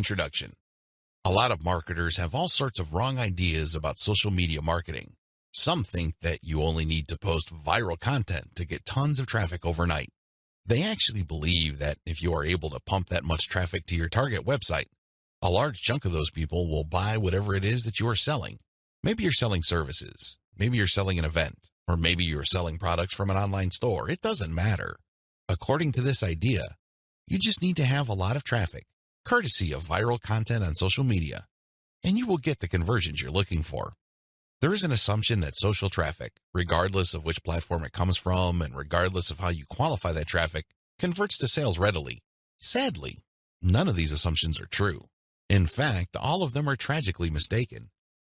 Introduction. A lot of marketers have all sorts of wrong ideas about social media marketing. Some think that you only need to post viral content to get tons of traffic overnight. They actually believe that if you are able to pump that much traffic to your target website, a large chunk of those people will buy whatever it is that you are selling. Maybe you're selling services, maybe you're selling an event, or maybe you're selling products from an online store. It doesn't matter. According to this idea, you just need to have a lot of traffic, courtesy of viral content on social media, and you will get the conversions you're looking for. There is an assumption that social traffic, regardless of which platform it comes from and regardless of how you qualify that traffic, converts to sales readily. Sadly, none of these assumptions are true. In fact, all of them are tragically mistaken.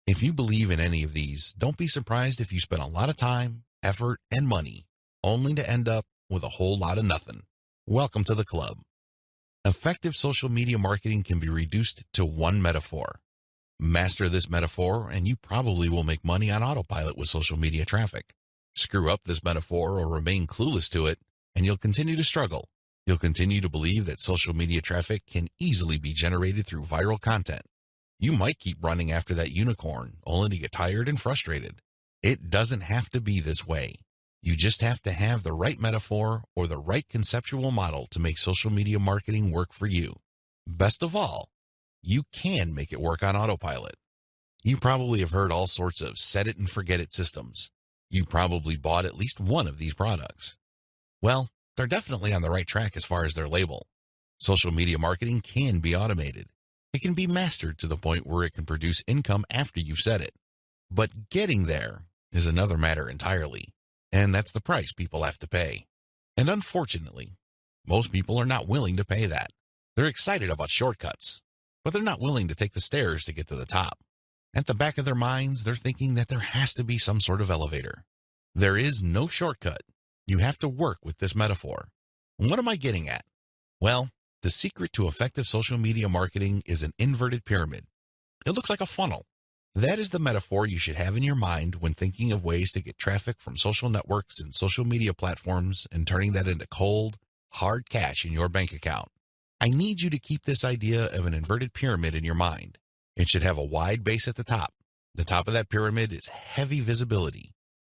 If you believe in any of these, don't be surprised if you spend a lot of time, effort, and money, only to end up with a whole lot of nothing. Welcome to the club. Effective social media marketing can be reduced to one metaphor. Master this metaphor, and you probably will make money on autopilot with social media traffic. Screw up this metaphor or remain clueless to it, and you'll continue to struggle. You'll continue to believe that social media traffic can easily be generated through viral content. You might keep running after that unicorn, only to get tired and frustrated. It doesn't have to be this way. You just have to have the right metaphor or the right conceptual model to make social media marketing work for you. Best of all, you can make it work on autopilot. You probably have heard all sorts of set it and forget it systems. You probably bought at least one of these products. Well, they're definitely on the right track as far as their label. Social media marketing can be automated. It can be mastered to the point where it can produce income after you've set it. But getting there is another matter entirely, and that's the price people have to pay. And unfortunately, most people are not willing to pay that. They're excited about shortcuts, but they're not willing to take the stairs to get to the top. At the back of their minds, they're thinking that there has to be some sort of elevator. There is no shortcut. You have to work with this metaphor. And what am I getting at? Well, the secret to effective social media marketing is an inverted pyramid. It looks like a funnel. That is the metaphor you should have in your mind when thinking of ways to get traffic from social networks and social media platforms and turning that into cold, hard cash in your bank account. I need you to keep this idea of an inverted pyramid in your mind. It should have a wide base at the top. The top of that pyramid is heavy visibility.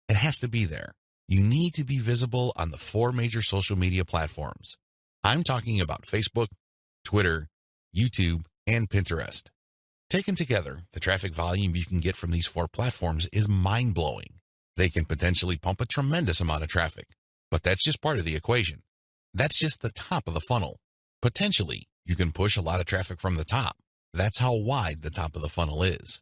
It has to be there. You need to be visible on the 4 major social media platforms. I'm talking about Facebook, Twitter, YouTube, and Pinterest. Taken together, the traffic volume you can get from these 4 platforms is mind-blowing. They can potentially pump a tremendous amount of traffic, but that's just part of the equation. That's just the top of the funnel. Potentially, you can push a lot of traffic from the top. That's how wide the top of the funnel is.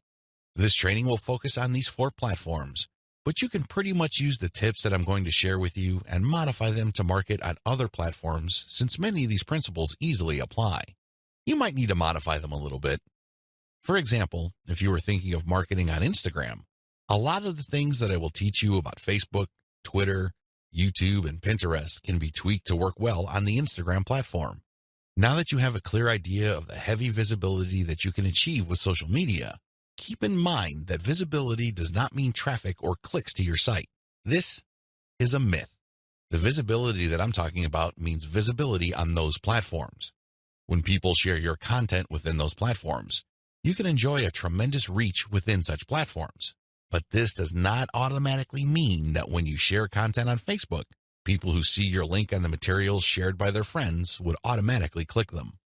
This training will focus on these 4 platforms, but you can pretty much use the tips that I'm going to share with you and modify them to market on other platforms since many of these principles easily apply. You might need to modify them a little bit. For example, if you were thinking of marketing on Instagram, a lot of the things that I will teach you about Facebook, Twitter, YouTube, and Pinterest can be tweaked to work well on the Instagram platform. Now that you have a clear idea of the heavy visibility that you can achieve with social media, keep in mind that visibility does not mean traffic or clicks to your site. This is a myth. The visibility that I'm talking about means visibility on those platforms. When people share your content within those platforms, you can enjoy a tremendous reach within such platforms. But this does not automatically mean that when you share content on Facebook, people who see your link on the materials shared by their friends would automatically click them.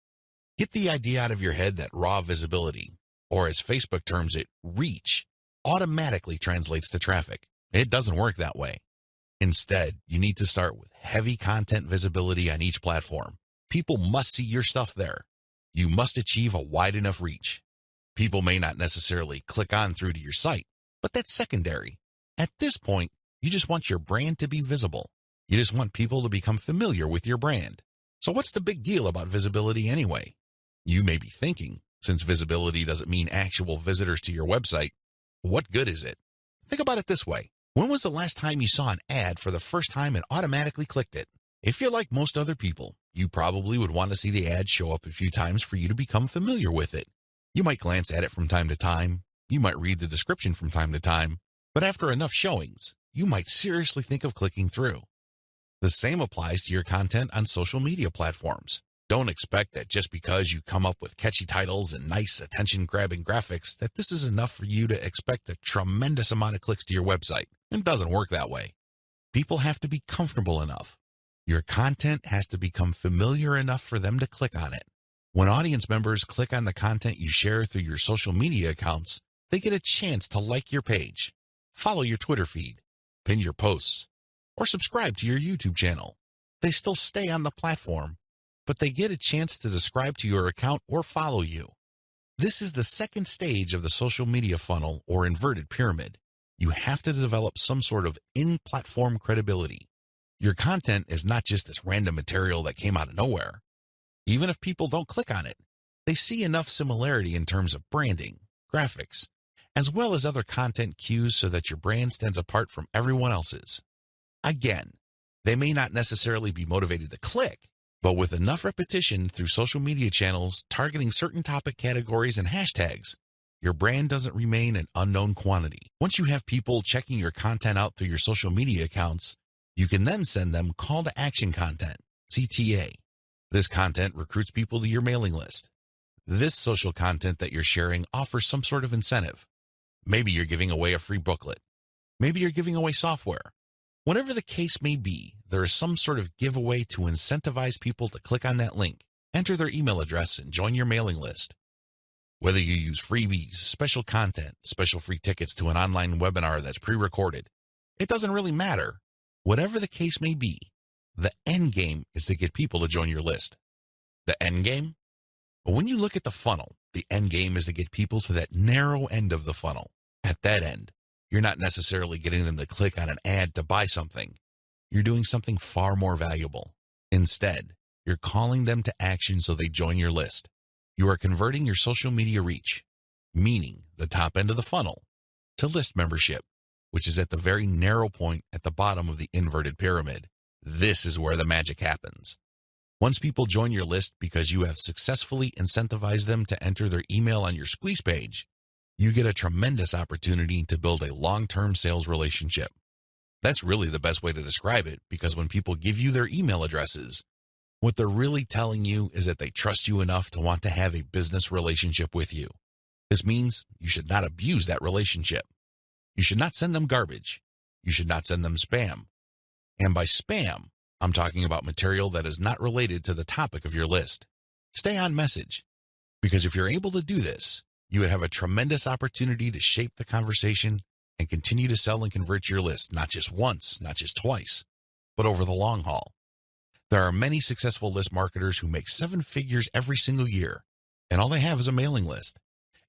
Get the idea out of your head that raw visibility, or as Facebook terms it, reach, automatically translates to traffic. It doesn't work that way. Instead, you need to start with heavy content visibility on each platform. People must see your stuff there. You must achieve a wide enough reach. People may not necessarily click on through to your site, but that's secondary. At this point, you just want your brand to be visible. You just want people to become familiar with your brand. So what's the big deal about visibility anyway? You may be thinking, since visibility doesn't mean actual visitors to your website, what good is it? Think about it this way. When was the last time you saw an ad for the first time and automatically clicked it? If you're like most other people, you probably would want to see the ad show up a few times for you to become familiar with it. You might glance at it from time to time. You might read the description from time to time. But after enough showings, you might seriously think of clicking through. The same applies to your content on social media platforms. Don't expect that just because you come up with catchy titles and nice attention-grabbing graphics that this is enough for you to expect a tremendous amount of clicks to your website. It doesn't work that way. People have to be comfortable enough. Your content has to become familiar enough for them to click on it. When audience members click on the content you share through your social media accounts, they get a chance to like your page, follow your Twitter feed, pin your posts, or subscribe to your YouTube channel. They still stay on the platform, but they get a chance to subscribe to your account or follow you. This is the second stage of the social media funnel or inverted pyramid. You have to develop some sort of in-platform credibility. Your content is not just this random material that came out of nowhere. Even if people don't click on it, they see enough similarity in terms of branding, graphics, as well as other content cues so that your brand stands apart from everyone else's. Again, they may not necessarily be motivated to click, but with enough repetition through social media channels targeting certain topic categories and hashtags, your brand doesn't remain an unknown quantity. Once you have people checking your content out through your social media accounts, you can then send them call to action content, CTA. This content recruits people to your mailing list. This social content that you're sharing offers some sort of incentive. Maybe you're giving away a free booklet. Maybe you're giving away software. Whatever the case may be, there is some sort of giveaway to incentivize people to click on that link, enter their email address, and join your mailing list. Whether you use freebies, special content, special free tickets to an online webinar that's pre-recorded, it doesn't really matter. Whatever the case may be, the end game is to get people to join your list. The end game? Well, when you look at the funnel, the end game is to get people to that narrow end of the funnel. At that end, you're not necessarily getting them to click on an ad to buy something. You're doing something far more valuable. Instead, you're calling them to action so they join your list. You are converting your social media reach, meaning the top end of the funnel, to list membership, which is at the very narrow point at the bottom of the inverted pyramid. This is where the magic happens. Once people join your list because you have successfully incentivized them to enter their email on your squeeze page, you get a tremendous opportunity to build a long-term sales relationship. That's really the best way to describe it, because when people give you their email addresses, what they're really telling you is that they trust you enough to want to have a business relationship with you. This means you should not abuse that relationship. You should not send them garbage. You should not send them spam. And by spam, I'm talking about material that is not related to the topic of your list. Stay on message, because if you're able to do this, you would have a tremendous opportunity to shape the conversation and continue to sell and convert your list, not just once, not just twice, but over the long haul. There are many successful list marketers who make 7 figures every single year, and all they have is a mailing list.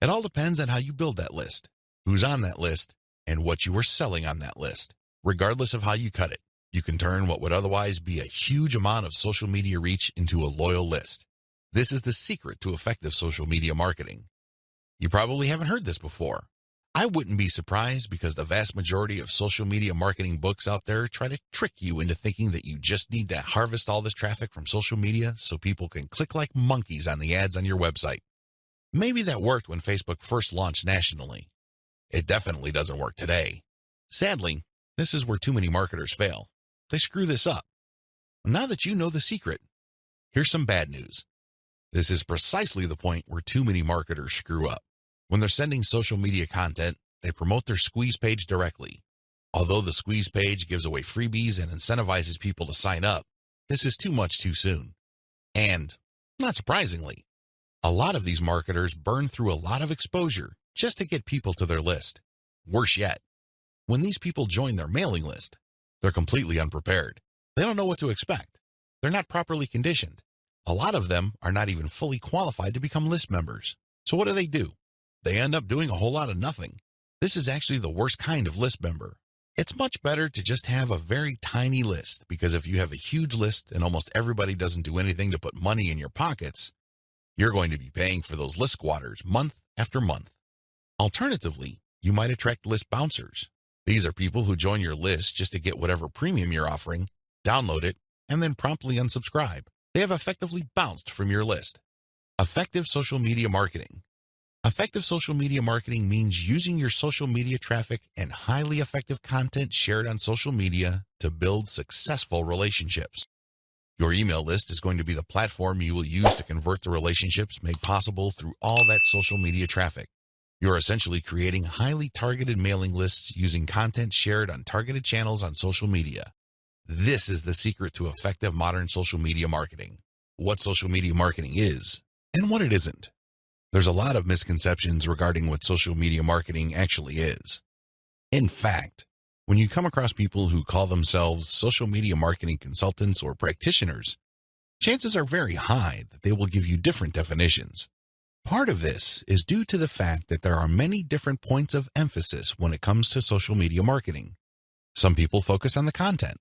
It all depends on how you build that list, who's on that list, and what you are selling on that list. Regardless of how you cut it, you can turn what would otherwise be a huge amount of social media reach into a loyal list. This is the secret to effective social media marketing. You probably haven't heard this before. I wouldn't be surprised, because the vast majority of social media marketing books out there try to trick you into thinking that you just need to harvest all this traffic from social media so people can click like monkeys on the ads on your website. Maybe that worked when Facebook first launched nationally. It definitely doesn't work today. Sadly, this is where too many marketers fail. They screw this up. Now that you know the secret, here's some bad news. This is precisely the point where too many marketers screw up. When they're sending social media content, they promote their squeeze page directly. Although the squeeze page gives away freebies and incentivizes people to sign up, this is too much too soon. And, not surprisingly, a lot of these marketers burn through a lot of exposure just to get people to their list. Worse yet, when these people join their mailing list, they're completely unprepared. They don't know what to expect. They're not properly conditioned. A lot of them are not even fully qualified to become list members. So what do? They end up doing a whole lot of nothing. This is actually the worst kind of list member. It's much better to just have a very tiny list, because if you have a huge list and almost everybody doesn't do anything to put money in your pockets, you're going to be paying for those list squatters month after month. Alternatively, you might attract list bouncers. These are people who join your list just to get whatever premium you're offering, download it, and then promptly unsubscribe. They have effectively bounced from your list. Effective social media marketing. Effective social media marketing means using your social media traffic and highly effective content shared on social media to build successful relationships. Your email list is going to be the platform you will use to convert the relationships made possible through all that social media traffic. You're essentially creating highly targeted mailing lists using content shared on targeted channels on social media. This is the secret to effective modern social media marketing. What social media marketing is and what it isn't. There's a lot of misconceptions regarding what social media marketing actually is. In fact, when you come across people who call themselves social media marketing consultants or practitioners, chances are very high that they will give you different definitions. Part of this is due to the fact that there are many different points of emphasis when it comes to social media marketing. Some people focus on the content.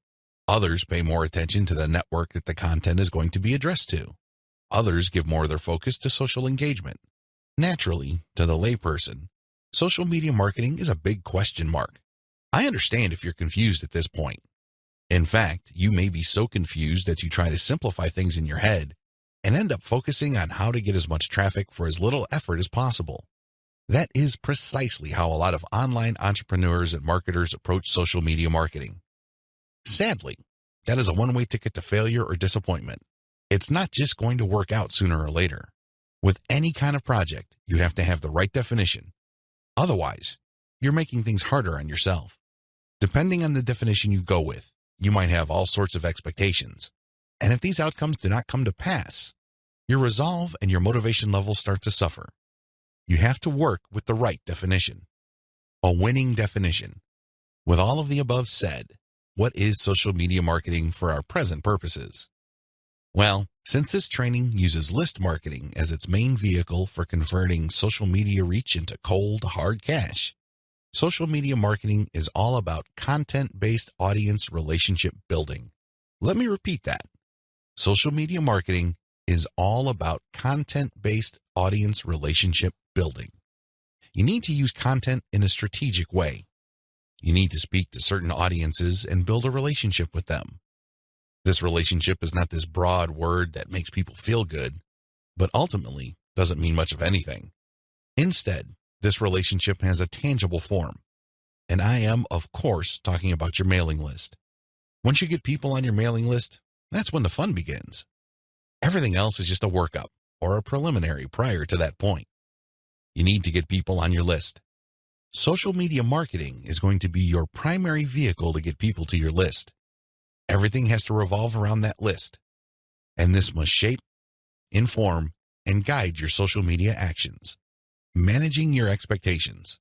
Others pay more attention to the network that the content is going to be addressed to. Others give more of their focus to social engagement. Naturally, to the layperson, social media marketing is a big question mark. I understand if you're confused at this point. In fact, you may be so confused that you try to simplify things in your head and end up focusing on how to get as much traffic for as little effort as possible. That is precisely how a lot of online entrepreneurs and marketers approach social media marketing. Sadly, that is a one-way ticket to failure or disappointment. It's not just going to work out sooner or later. With any kind of project, you have to have the right definition. Otherwise, you're making things harder on yourself. Depending on the definition you go with, you might have all sorts of expectations. And if these outcomes do not come to pass, your resolve and your motivation levels start to suffer. You have to work with the right definition. A winning definition. With all of the above said, what is social media marketing for our present purposes? Well, since this training uses list marketing as its main vehicle for converting social media reach into cold, hard cash, social media marketing is all about content-based audience relationship building. Let me repeat that. Social media marketing is all about content-based audience relationship building. You need to use content in a strategic way. You need to speak to certain audiences and build a relationship with them. This relationship is not this broad word that makes people feel good, but ultimately doesn't mean much of anything. Instead, this relationship has a tangible form. And I am, of course, talking about your mailing list. Once you get people on your mailing list, that's when the fun begins. Everything else is just a workup or a preliminary prior to that point. You need to get people on your list. Social media marketing is going to be your primary vehicle to get people to your list. Everything has to revolve around that list. And this must shape, inform, and guide your social media actions. Managing your expectations.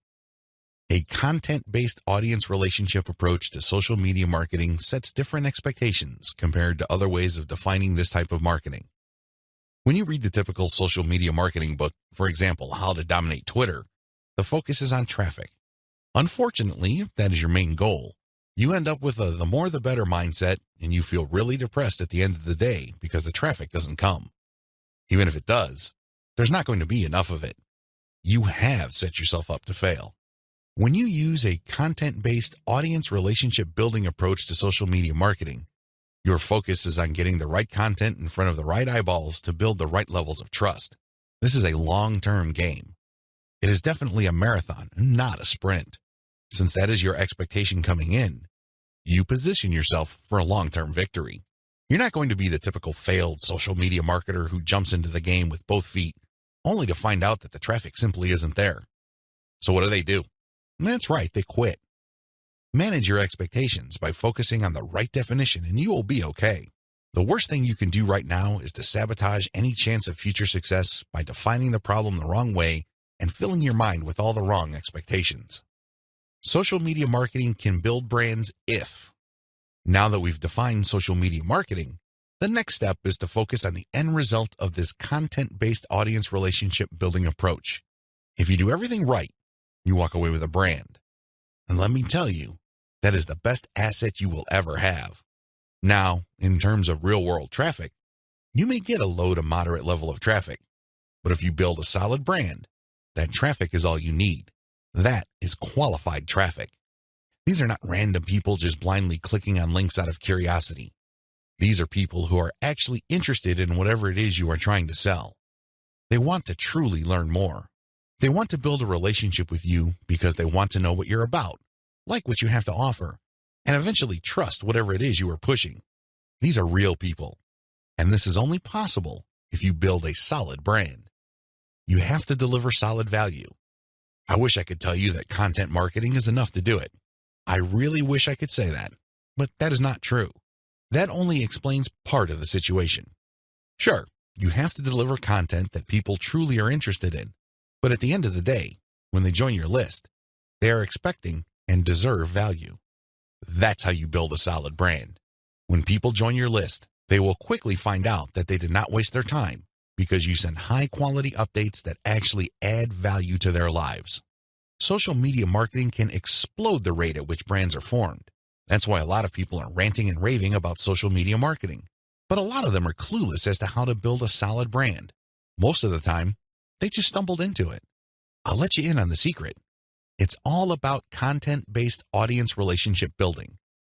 A content-based audience relationship approach to social media marketing sets different expectations compared to other ways of defining this type of marketing. When you read the typical social media marketing book, for example, How to Dominate Twitter, the focus is on traffic. Unfortunately, if that is your main goal, you end up with a the more the better mindset and you feel really depressed at the end of the day because the traffic doesn't come. Even if it does, there's not going to be enough of it. You have set yourself up to fail. When you use a content-based audience relationship building approach to social media marketing, your focus is on getting the right content in front of the right eyeballs to build the right levels of trust. This is a long-term game. It is definitely a marathon, not a sprint. Since that is your expectation coming in, you position yourself for a long-term victory. You're not going to be the typical failed social media marketer who jumps into the game with both feet, only to find out that the traffic simply isn't there. So what do? That's right, they quit. Manage your expectations by focusing on the right definition and you will be okay. The worst thing you can do right now is to sabotage any chance of future success by defining the problem the wrong way and filling your mind with all the wrong expectations. Social media marketing can build brands if. Now that we've defined social media marketing, the next step is to focus on the end result of this content-based audience relationship building approach. If you do everything right, you walk away with a brand. And let me tell you, that is the best asset you will ever have. Now, in terms of real-world traffic, you may get a low to moderate level of traffic, but if you build a solid brand, that traffic is all you need. That is qualified traffic. These are not random people just blindly clicking on links out of curiosity. These are people who are actually interested in whatever it is you are trying to sell. They want to truly learn more. They want to build a relationship with you because they want to know what you're about, like what you have to offer, and eventually trust whatever it is you are pushing. These are real people. And this is only possible if you build a solid brand. You have to deliver solid value. I wish I could tell you that content marketing is enough to do it. I really wish I could say that, but that is not true. That only explains part of the situation. Sure, you have to deliver content that people truly are interested in, but at the end of the day, when they join your list, they are expecting and deserve value. That's how you build a solid brand. When people join your list, they will quickly find out that they did not waste their time because you send high-quality updates that actually add value to their lives. Social media marketing can explode the rate at which brands are formed. That's why a lot of people are ranting and raving about social media marketing. But a lot of them are clueless as to how to build a solid brand. Most of the time, they just stumbled into it. I'll let you in on the secret. It's all about content-based audience relationship building.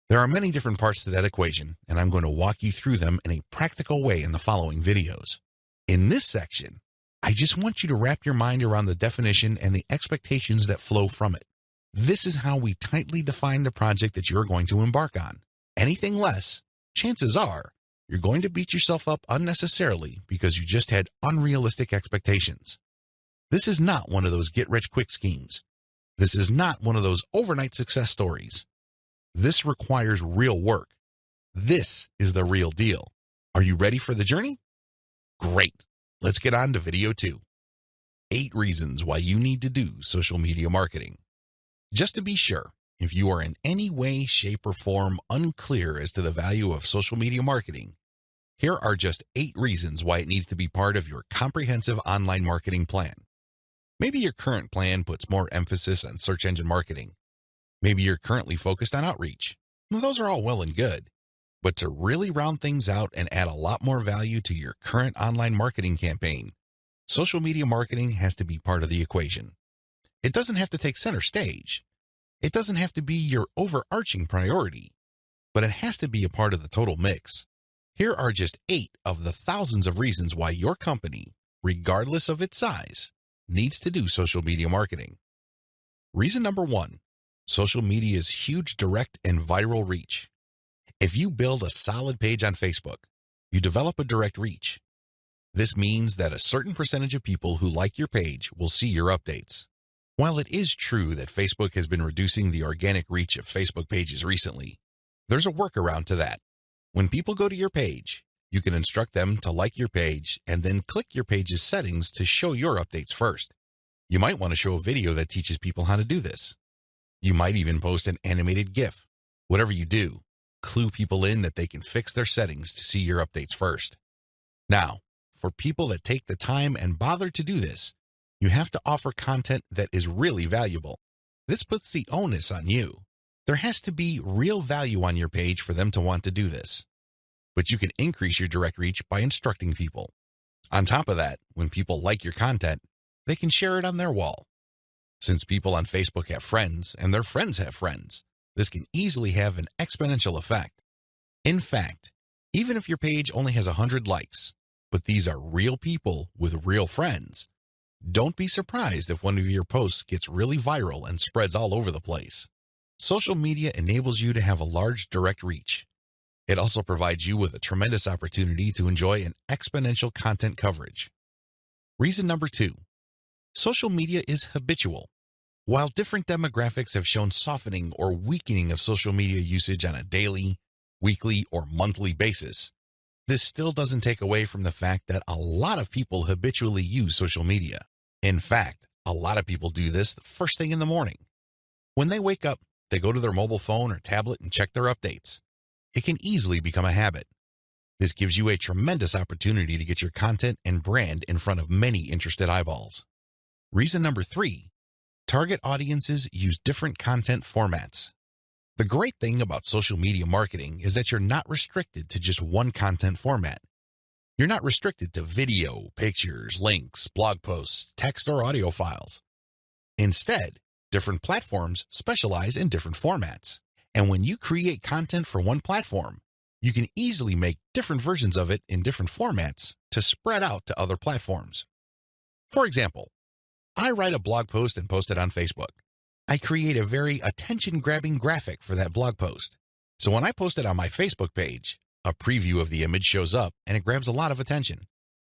There are many different parts to that equation, and I'm going to walk you through them in a practical way in the following videos. In this section, I just want you to wrap your mind around the definition and the expectations that flow from it. This is how we tightly define the project that you're going to embark on. Anything less, chances are, you're going to beat yourself up unnecessarily because you just had unrealistic expectations. This is not one of those get-rich-quick schemes. This is not one of those overnight success stories. This requires real work. This is the real deal. Are you ready for the journey? Great. Let's get on to video 2. 8 reasons why you need to do social media marketing. Just to be sure, if you are in any way, shape, or form unclear as to the value of social media marketing, here are just 8 reasons why it needs to be part of your comprehensive online marketing plan. Maybe your current plan puts more emphasis on search engine marketing. Maybe you're currently focused on outreach. Well, those are all well and good. But to really round things out and add a lot more value to your current online marketing campaign, social media marketing has to be part of the equation. It doesn't have to take center stage. It doesn't have to be your overarching priority, but it has to be a part of the total mix. Here are just 8 of the thousands of reasons why your company, regardless of its size, needs to do social media marketing. Reason number 1, social media's huge direct and viral reach. If you build a solid page on Facebook, you develop a direct reach. This means that a certain percentage of people who like your page will see your updates. While it is true that Facebook has been reducing the organic reach of Facebook pages recently, there's a workaround to that. When people go to your page, you can instruct them to like your page and then click your page's settings to show your updates first. You might want to show a video that teaches people how to do this. You might even post an animated GIF. Whatever you do, clue people in that they can fix their settings to see your updates first. Now, for people that take the time and bother to do this, you have to offer content that is really valuable. This puts the onus on you. There has to be real value on your page for them to want to do this. But you can increase your direct reach by instructing people. On top of that, when people like your content, they can share it on their wall. Since people on Facebook have friends and their friends have friends, this can easily have an exponential effect. In fact, even if your page only has 100 likes, but these are real people with real friends, don't be surprised if one of your posts gets really viral and spreads all over the place. Social media enables you to have a large direct reach. It also provides you with a tremendous opportunity to enjoy an exponential content coverage. Reason number 2, social media is habitual. While different demographics have shown softening or weakening of social media usage on a daily, weekly, or monthly basis, this still doesn't take away from the fact that a lot of people habitually use social media. In fact, a lot of people do this the first thing in the morning. When they wake up, they go to their mobile phone or tablet and check their updates. It can easily become a habit. This gives you a tremendous opportunity to get your content and brand in front of many interested eyeballs. Reason number 3, target audiences use different content formats. The great thing about social media marketing is that you're not restricted to just one content format. You're not restricted to video, pictures, links, blog posts, text, or audio files. Instead, different platforms specialize in different formats. And when you create content for one platform, you can easily make different versions of it in different formats to spread out to other platforms. For example, I write a blog post and post it on Facebook. I create a very attention-grabbing graphic for that blog post. So when I post it on my Facebook page, A preview of the image shows up and it grabs a lot of attention.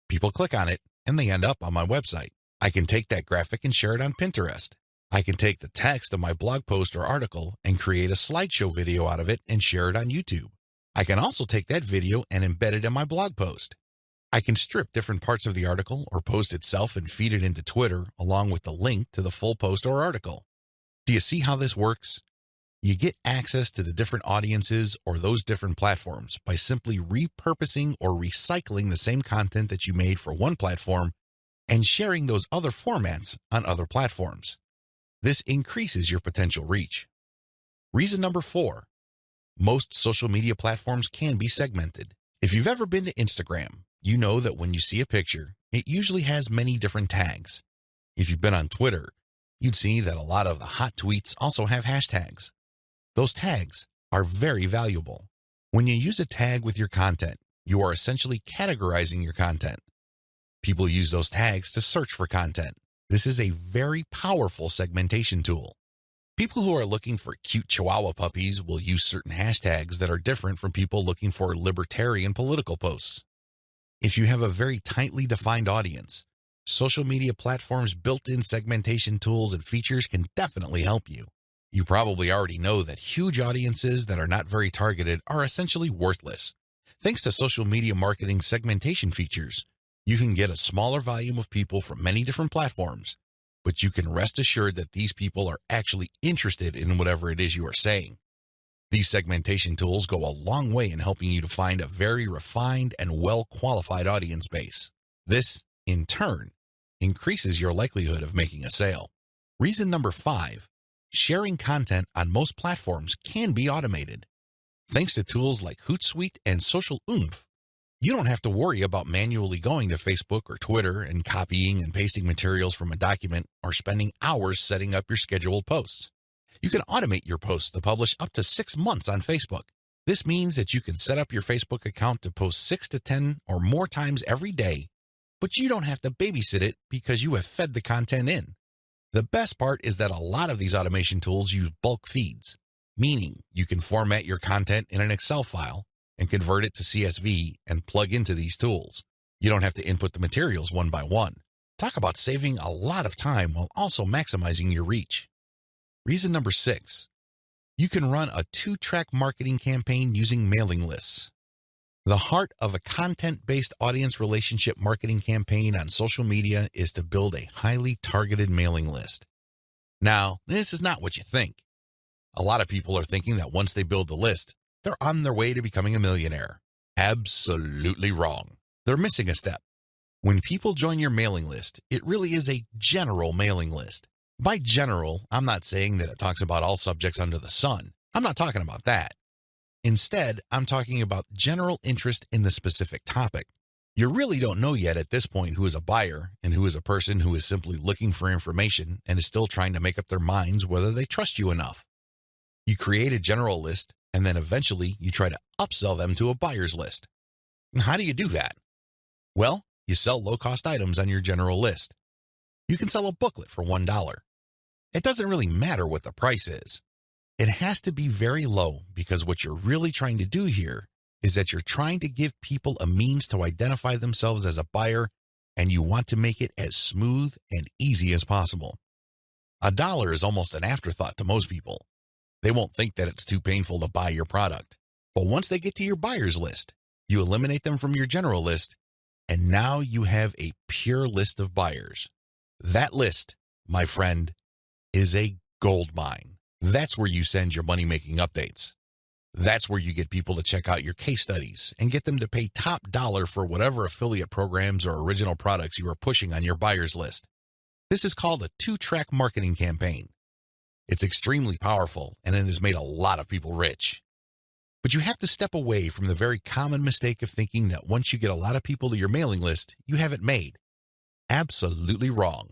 People click on it and they end up on my website. I can take that graphic and share it on Pinterest. I can take the text of my blog post or article and create a slideshow video out of it and share it on YouTube. I can also take that video and embed it in my blog post. I can strip different parts of the article or post itself and feed it into Twitter along with the link to the full post or article. Do you see how this works? You get access to the different audiences or those different platforms by simply repurposing or recycling the same content that you made for one platform and sharing those other formats on other platforms. This increases your potential reach. Reason number 4, most social media platforms can be segmented. If you've ever been to Instagram, you know that when you see a picture, it usually has many different tags. If you've been on Twitter, you'd see that a lot of the hot tweets also have hashtags. Those tags are very valuable. When you use a tag with your content, you are essentially categorizing your content. People use those tags to search for content. This is a very powerful segmentation tool. People who are looking for cute Chihuahua puppies will use certain hashtags that are different from people looking for libertarian political posts. If you have a very tightly defined audience, social media platforms' built-in segmentation tools and features can definitely help you. You probably already know that huge audiences that are not very targeted are essentially worthless. Thanks to social media marketing segmentation features, you can get a smaller volume of people from many different platforms, but you can rest assured that these people are actually interested in whatever it is you are saying. These segmentation tools go a long way in helping you to find a very refined and well-qualified audience base. This, in turn, increases your likelihood of making a sale. Reason number 5, sharing content on most platforms can be automated. Thanks to tools like Hootsuite and Social Oomph, you don't have to worry about manually going to Facebook or Twitter and copying and pasting materials from a document or spending hours setting up your scheduled posts. You can automate your posts to publish up to 6 months on Facebook. This means that you can set up your Facebook account to post 6 to 10 or more times every day, but you don't have to babysit it because you have fed the content in. The best part is that a lot of these automation tools use bulk feeds, meaning you can format your content in an Excel file and convert it to CSV and plug into these tools. You don't have to input the materials one by one. Talk about saving a lot of time while also maximizing your reach. Reason number 6, you can run a 2-track marketing campaign using mailing lists. The heart of a content-based audience relationship marketing campaign on social media is to build a highly targeted mailing list. Now, this is not what you think. A lot of people are thinking that once they build the list, they're on their way to becoming a millionaire. Absolutely wrong. They're missing a step. When people join your mailing list, it really is a general mailing list. By general, I'm not saying that it talks about all subjects under the sun. I'm not talking about that. Instead, I'm talking about general interest in the specific topic. You really don't know yet at this point who is a buyer and who is a person who is simply looking for information and is still trying to make up their minds whether they trust you enough. You create a general list, and then eventually you try to upsell them to a buyer's list. And how do you do that? Well, you sell low-cost items on your general list. You can sell a booklet for $1. It doesn't really matter what the price is. It has to be very low because what you're really trying to do here is that you're trying to give people a means to identify themselves as a buyer, and you want to make it as smooth and easy as possible. $1 is almost an afterthought to most people. They won't think that it's too painful to buy your product. But once they get to your buyer's list, you eliminate them from your general list, and now you have a pure list of buyers. That list, my friend, is a gold mine. That's where you send your money-making updates. That's where you get people to check out your case studies and get them to pay top dollar for whatever affiliate programs or original products you are pushing on your buyer's list. This is called a 2-track marketing campaign. It's extremely powerful, and it has made a lot of people rich. But you have to step away from the very common mistake of thinking that once you get a lot of people to your mailing list, you have it made. Absolutely wrong.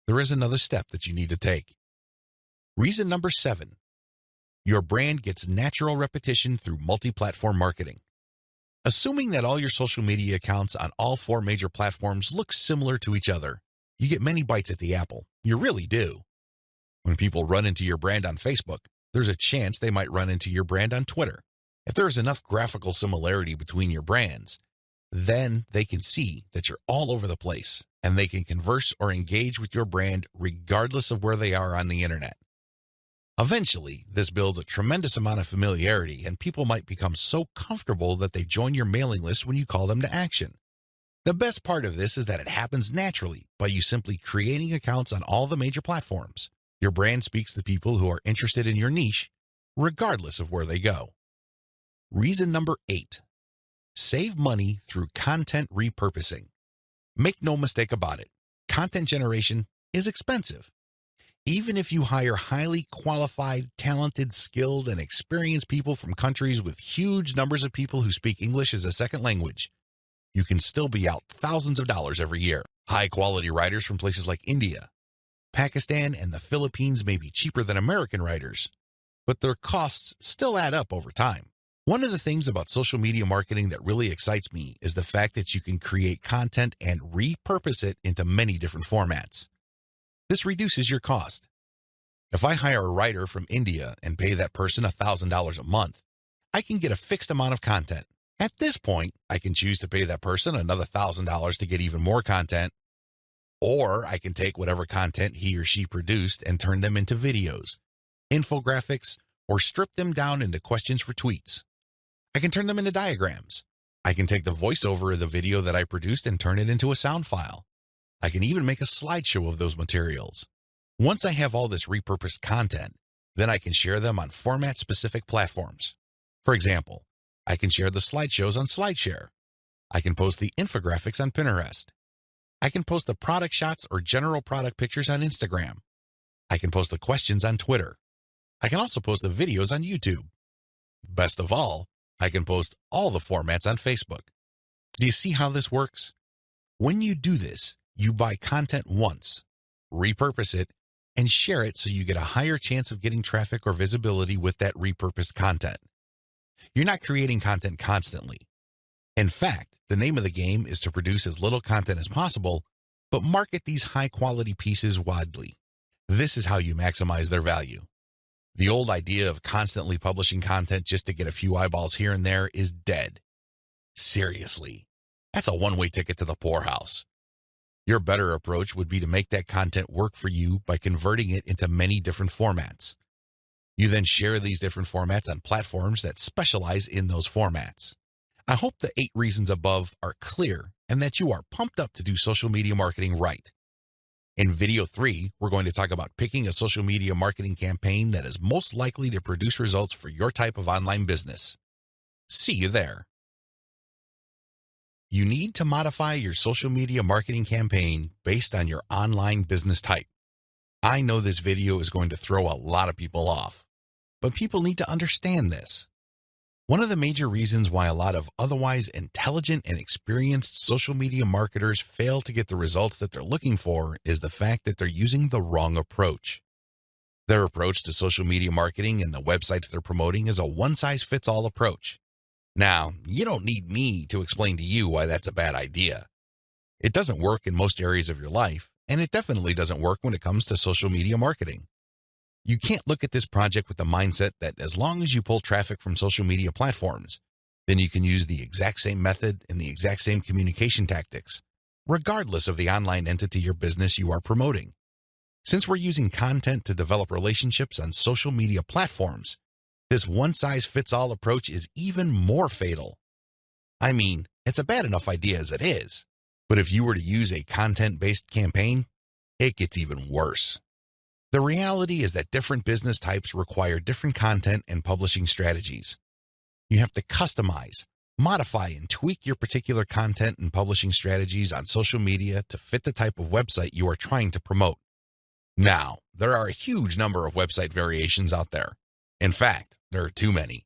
There is another step that you need to take. Reason number 7, your brand gets natural repetition through multi-platform marketing. Assuming that all your social media accounts on all 4 major platforms look similar to each other, you get many bites at the apple. You really do. When people run into your brand on Facebook, there's a chance they might run into your brand on Twitter. If there is enough graphical similarity between your brands, then they can see that you're all over the place and they can converse or engage with your brand regardless of where they are on the internet. Eventually, this builds a tremendous amount of familiarity and people might become so comfortable that they join your mailing list when you call them to action. The best part of this is that it happens naturally by you simply creating accounts on all the major platforms. Your brand speaks to people who are interested in your niche, regardless of where they go. Reason number 8. Save money through content repurposing. Make no mistake about it, content generation is expensive. Even if you hire highly qualified, talented, skilled, and experienced people from countries with huge numbers of people who speak English as a second language, you can still be out thousands of dollars every year. High-quality writers from places like India, Pakistan, and the Philippines may be cheaper than American writers, but their costs still add up over time. One of the things about social media marketing that really excites me is the fact that you can create content and repurpose it into many different formats. This reduces your cost. If I hire a writer from India and pay that person $1,000 a month, I can get a fixed amount of content. At this point, I can choose to pay that person another $1,000 to get even more content, or I can take whatever content he or she produced and turn them into videos, infographics, or strip them down into questions for tweets. I can turn them into diagrams. I can take the voiceover of the video that I produced and turn it into a sound file. I can even make a slideshow of those materials. Once I have all this repurposed content, then I can share them on format-specific platforms. For example, I can share the slideshows on SlideShare. I can post the infographics on Pinterest. I can post the product shots or general product pictures on Instagram. I can post the questions on Twitter. I can also post the videos on YouTube. Best of all, I can post all the formats on Facebook. Do you see how this works? When you do this, you buy content once, repurpose it, and share it so you get a higher chance of getting traffic or visibility with that repurposed content. You're not creating content constantly. In fact, the name of the game is to produce as little content as possible, but market these high-quality pieces widely. This is how you maximize their value. The old idea of constantly publishing content just to get a few eyeballs here and there is dead. Seriously, that's a one-way ticket to the poorhouse. Your better approach would be to make that content work for you by converting it into many different formats. You then share these different formats on platforms that specialize in those formats. I hope the 8 reasons above are clear and that you are pumped up to do social media marketing right. In video 3, we're going to talk about picking a social media marketing campaign that is most likely to produce results for your type of online business. See you there. You need to modify your social media marketing campaign based on your online business type. I know this video is going to throw a lot of people off, but people need to understand this. One of the major reasons why a lot of otherwise intelligent and experienced social media marketers fail to get the results that they're looking for is the fact that they're using the wrong approach. Their approach to social media marketing and the websites they're promoting is a one-size-fits-all approach. Now, you don't need me to explain to you why that's a bad idea. It doesn't work in most areas of your life, and it definitely doesn't work when it comes to social media marketing. You can't look at this project with the mindset that as long as you pull traffic from social media platforms, then you can use the exact same method and the exact same communication tactics, regardless of the online entity or business you are promoting. Since we're using content to develop relationships on social media platforms, this one-size-fits-all approach is even more fatal. I mean, it's a bad enough idea as it is, but if you were to use a content-based campaign, it gets even worse. The reality is that different business types require different content and publishing strategies. You have to customize, modify, and tweak your particular content and publishing strategies on social media to fit the type of website you are trying to promote. Now, there are a huge number of website variations out there. In fact, there are too many.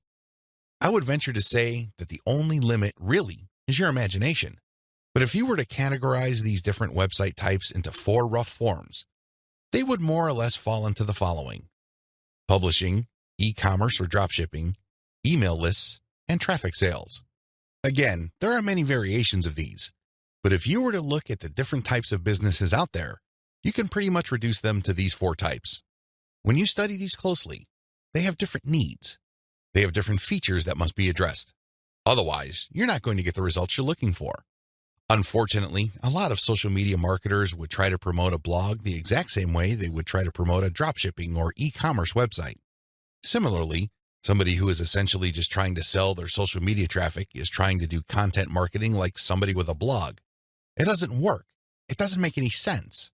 I would venture to say that the only limit really is your imagination. But if you were to categorize these different website types into 4 rough forms, they would more or less fall into the following: publishing, e-commerce or dropshipping, email lists, and traffic sales. Again, there are many variations of these, but if you were to look at the different types of businesses out there, you can pretty much reduce them to these 4 types. When you study these closely, they have different needs. They have different features that must be addressed. Otherwise, you're not going to get the results you're looking for. Unfortunately, a lot of social media marketers would try to promote a blog the exact same way they would try to promote a dropshipping or e-commerce website. Similarly, somebody who is essentially just trying to sell their social media traffic is trying to do content marketing like somebody with a blog. It doesn't work. It doesn't make any sense.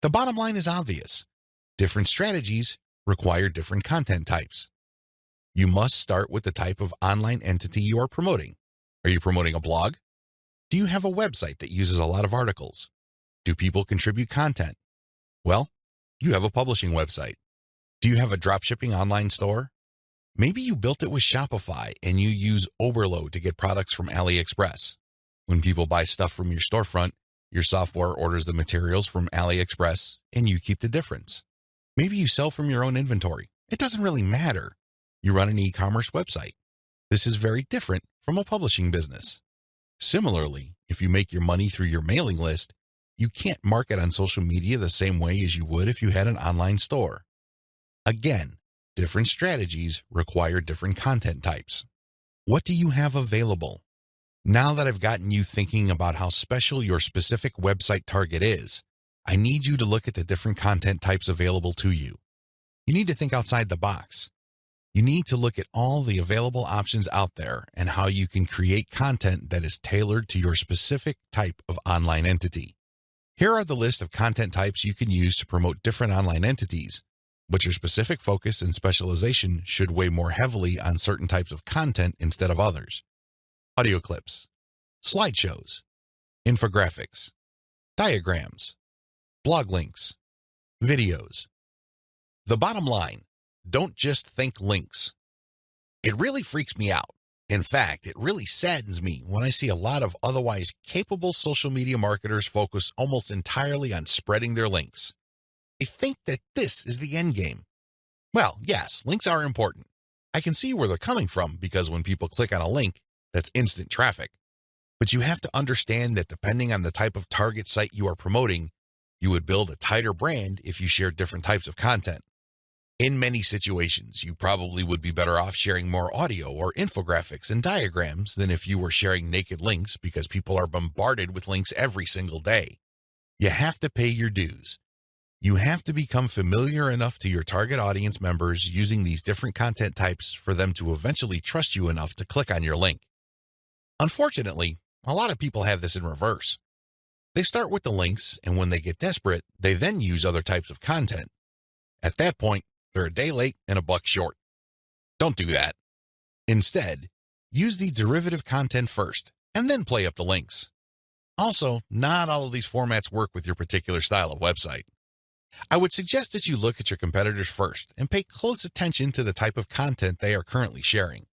The bottom line is obvious. Different strategies require different content types. You must start with the type of online entity you are promoting. Are you promoting a blog? Do you have a website that uses a lot of articles? Do people contribute content? Well, you have a publishing website. Do you have a dropshipping online store? Maybe you built it with Shopify and you use Oberlo to get products from AliExpress. When people buy stuff from your storefront, your software orders the materials from AliExpress and you keep the difference. Maybe you sell from your own inventory. It doesn't really matter. You run an e-commerce website. This is very different from a publishing business. Similarly, if you make your money through your mailing list, you can't market on social media the same way as you would if you had an online store. Again, different strategies require different content types. What do you have available? Now that I've gotten you thinking about how special your specific website target is, I need you to look at the different content types available to you. You need to think outside the box. You need to look at all the available options out there and how you can create content that is tailored to your specific type of online entity. Here are the list of content types you can use to promote different online entities, but your specific focus and specialization should weigh more heavily on certain types of content instead of others. Audio clips, slideshows, infographics, diagrams, blog links, videos. The bottom line, don't just think links. It really freaks me out. In fact, it really saddens me when I see a lot of otherwise capable social media marketers focus almost entirely on spreading their links. They think that this is the end game. Well, yes, links are important. I can see where they're coming from because when people click on a link, that's instant traffic. But you have to understand that depending on the type of target site you are promoting, you would build a tighter brand if you share different types of content. In many situations, you probably would be better off sharing more audio or infographics and diagrams than if you were sharing naked links because people are bombarded with links every single day. You have to pay your dues. You have to become familiar enough to your target audience members using these different content types for them to eventually trust you enough to click on your link. Unfortunately, a lot of people have this in reverse. They start with the links, and when they get desperate, they then use other types of content. At that point, they're a day late and a buck short. Don't do that. Instead, use the derivative content first, and then play up the links. Also, not all of these formats work with your particular style of website. I would suggest that you look at your competitors first and pay close attention to the type of content they are currently sharing.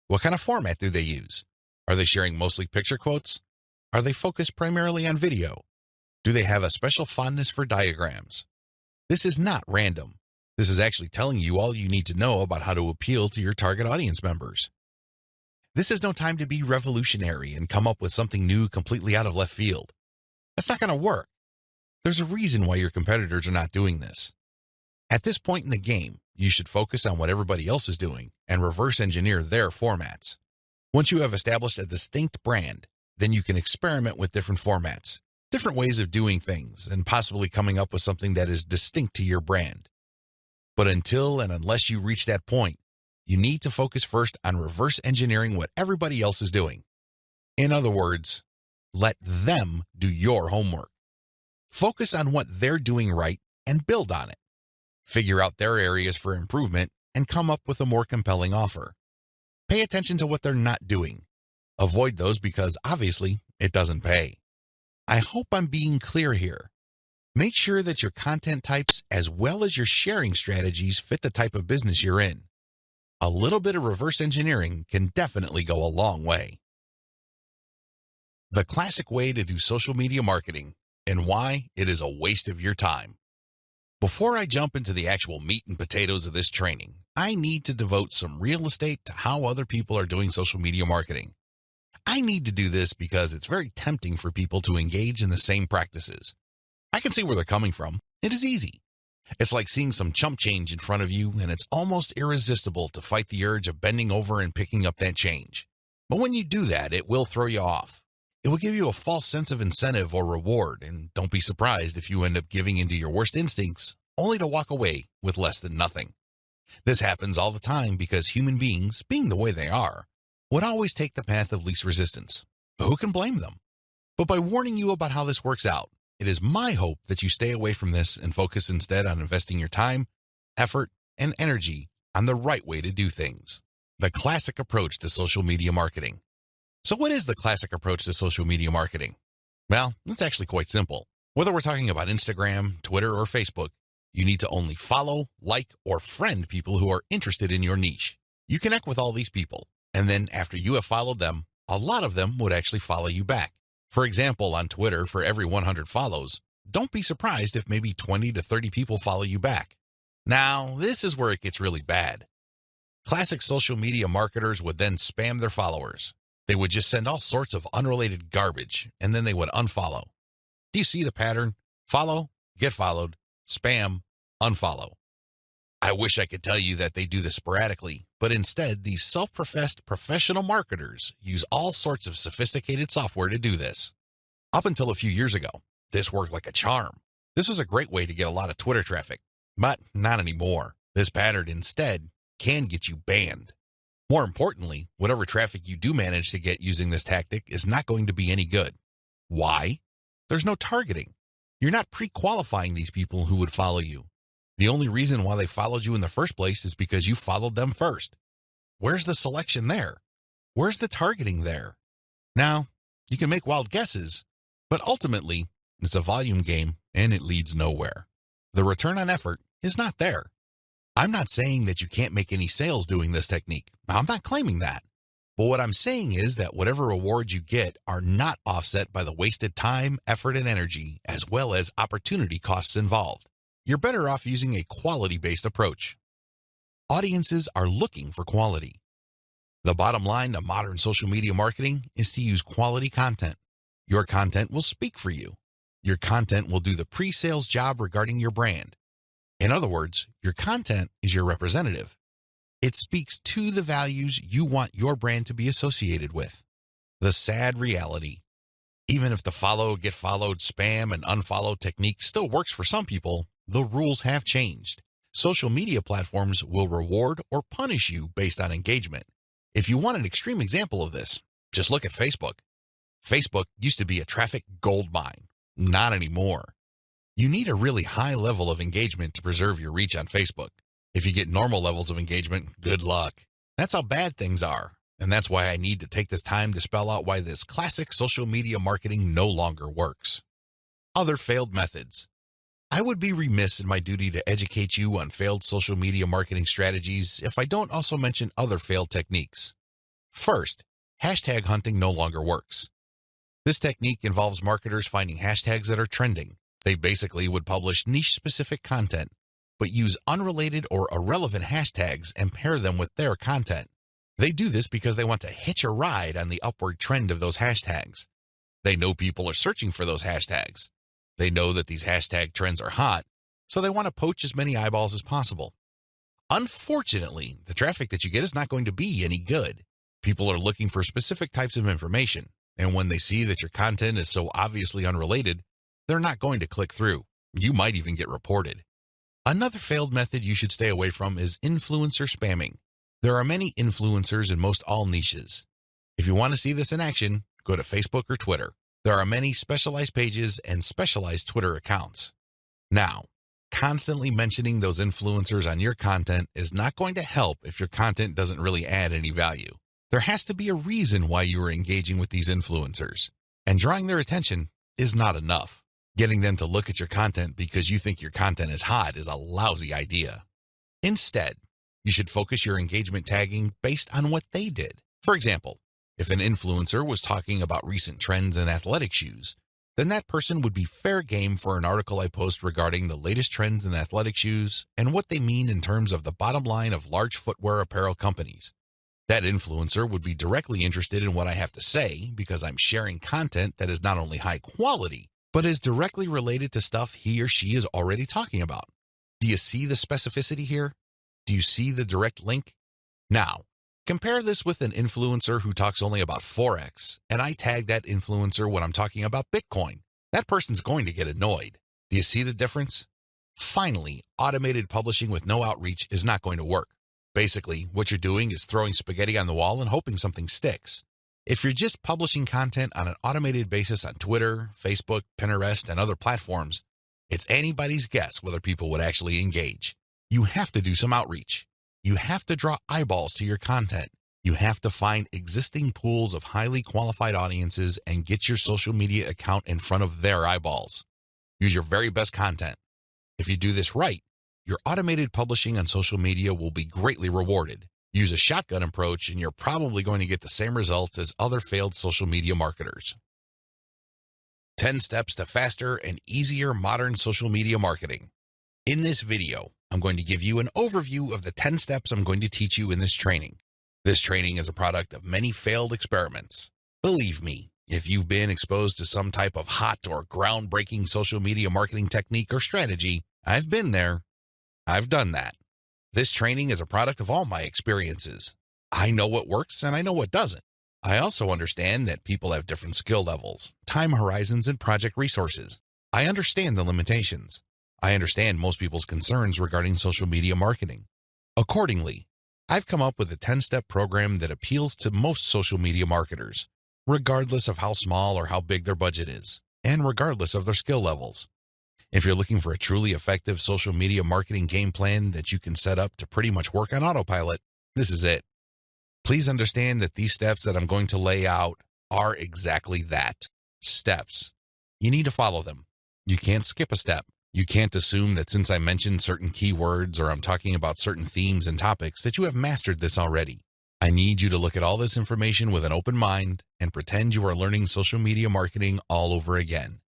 What kind of format do they use? Are they sharing mostly picture quotes? Are they focused primarily on video? Do they have a special fondness for diagrams? This is not random. This is actually telling you all you need to know about how to appeal to your target audience members. This is no time to be revolutionary and come up with something new completely out of left field. That's not going to work. There's a reason why your competitors are not doing this. At this point in the game, you should focus on what everybody else is doing and reverse engineer their formats. Once you have established a distinct brand, then you can experiment with different formats, different ways of doing things, and possibly coming up with something that is distinct to your brand. But until and unless you reach that point, you need to focus first on reverse engineering what everybody else is doing. In other words, let them do your homework. Focus on what they're doing right and build on it. Figure out their areas for improvement and come up with a more compelling offer. Pay attention to what they're not doing. Avoid those because obviously it doesn't pay. I hope I'm being clear here. Make sure that your content types as well as your sharing strategies fit the type of business you're in. A little bit of reverse engineering can definitely go a long way. The classic way to do social media marketing and why it is a waste of your time. Before I jump into the actual meat and potatoes of this training, I need to devote some real estate to how other people are doing social media marketing. I need to do this because it's very tempting for people to engage in the same practices. I can see where they're coming from. It is easy. It's like seeing some chump change in front of you, and it's almost irresistible to fight the urge of bending over and picking up that change. But when you do that, it will throw you off. It will give you a false sense of incentive or reward, and don't be surprised if you end up giving into your worst instincts, only to walk away with less than nothing. This happens all the time because human beings, being the way they are, would always take the path of least resistance. Who can blame them? But by warning you about how this works out, it is my hope that you stay away from this and focus instead on investing your time, effort, and energy on the right way to do things. The classic approach to social media marketing. So what is the classic approach to social media marketing? Well, it's actually quite simple. Whether we're talking about Instagram, Twitter, or Facebook, you need to only follow, like, or friend people who are interested in your niche. You connect with all these people, and then after you have followed them, a lot of them would actually follow you back. For example, on Twitter, for every 100 follows, don't be surprised if maybe 20 to 30 people follow you back. Now, this is where it gets really bad. Classic social media marketers would then spam their followers. They would just send all sorts of unrelated garbage, and then they would unfollow. Do you see the pattern? Follow, get followed, spam, unfollow. I wish I could tell you that they do this sporadically, but instead, these self-professed professional marketers use all sorts of sophisticated software to do this. Up until a few years ago, this worked like a charm. This was a great way to get a lot of Twitter traffic, but not anymore. This pattern instead can get you banned. More importantly, whatever traffic you do manage to get using this tactic is not going to be any good. Why? There's no targeting. You're not pre-qualifying these people who would follow you. The only reason why they followed you in the first place is because you followed them first. Where's the selection there? Where's the targeting there? Now, you can make wild guesses, but ultimately, it's a volume game and it leads nowhere. The return on effort is not there. I'm not saying that you can't make any sales doing this technique. I'm not claiming that. But what I'm saying is that whatever rewards you get are not offset by the wasted time, effort, and energy, as well as opportunity costs involved. You're better off using a quality-based approach. Audiences are looking for quality. The bottom line to modern social media marketing is to use quality content. Your content will speak for you. Your content will do the pre-sales job regarding your brand. In other words, your content is your representative. It speaks to the values you want your brand to be associated with. The sad reality. Even if the follow, get followed, spam, and unfollow technique still works for some people, the rules have changed. Social media platforms will reward or punish you based on engagement. If you want an extreme example of this, just look at Facebook. Facebook used to be a traffic goldmine. Not anymore. You need a really high level of engagement to preserve your reach on Facebook. If you get normal levels of engagement, good luck. That's how bad things are, and that's why I need to take this time to spell out why this classic social media marketing no longer works. Other failed methods. I would be remiss in my duty to educate you on failed social media marketing strategies if I don't also mention other failed techniques. First, hashtag hunting no longer works. This technique involves marketers finding hashtags that are trending. They basically would publish niche-specific content, but use unrelated or irrelevant hashtags and pair them with their content. They do this because they want to hitch a ride on the upward trend of those hashtags. They know people are searching for those hashtags. They know that these hashtag trends are hot, so they want to poach as many eyeballs as possible. Unfortunately, the traffic that you get is not going to be any good. People are looking for specific types of information, and when they see that your content is so obviously unrelated, they're not going to click through. You might even get reported. Another failed method you should stay away from is influencer spamming. There are many influencers in most all niches. If you want to see this in action, go to Facebook or Twitter. There are many specialized pages and specialized Twitter accounts. Now, constantly mentioning those influencers on your content is not going to help if your content doesn't really add any value. There has to be a reason why you are engaging with these influencers, and drawing their attention is not enough. Getting them to look at your content because you think your content is hot is a lousy idea. Instead, you should focus your engagement tagging based on what they did. For example, if an influencer was talking about recent trends in athletic shoes, then that person would be fair game for an article I post regarding the latest trends in athletic shoes and what they mean in terms of the bottom line of large footwear apparel companies. That influencer would be directly interested in what I have to say because I'm sharing content that is not only high quality, but is directly related to stuff he or she is already talking about. Do you see the specificity here? Do you see the direct link? Now, compare this with an influencer who talks only about Forex, and I tag that influencer when I'm talking about Bitcoin. That person's going to get annoyed. Do you see the difference? Finally, automated publishing with no outreach is not going to work. Basically, what you're doing is throwing spaghetti on the wall and hoping something sticks. If you're just publishing content on an automated basis on Twitter, Facebook, Pinterest, and other platforms, it's anybody's guess whether people would actually engage. You have to do some outreach. You have to draw eyeballs to your content. You have to find existing pools of highly qualified audiences and get your social media account in front of their eyeballs. Use your very best content. If you do this right, your automated publishing on social media will be greatly rewarded. Use a shotgun approach and you're probably going to get the same results as other failed social media marketers. 10 steps to faster and easier modern social media marketing. In this video, I'm going to give you an overview of the 10 steps I'm going to teach you in this training. This training is a product of many failed experiments. Believe me, if you've been exposed to some type of hot or groundbreaking social media marketing technique or strategy, I've been there. I've done that. This training is a product of all my experiences. I know what works and I know what doesn't. I also understand that people have different skill levels, time horizons, and project resources. I understand the limitations. I understand most people's concerns regarding social media marketing. Accordingly, I've come up with a 10-step program that appeals to most social media marketers, regardless of how small or how big their budget is, and regardless of their skill levels. If you're looking for a truly effective social media marketing game plan that you can set up to pretty much work on autopilot, this is it. Please understand that these steps that I'm going to lay out are exactly that, steps. You need to follow them. You can't skip a step. You can't assume that since I mentioned certain keywords or I'm talking about certain themes and topics that you have mastered this already. I need you to look at all this information with an open mind and pretend you are learning social media marketing all over again.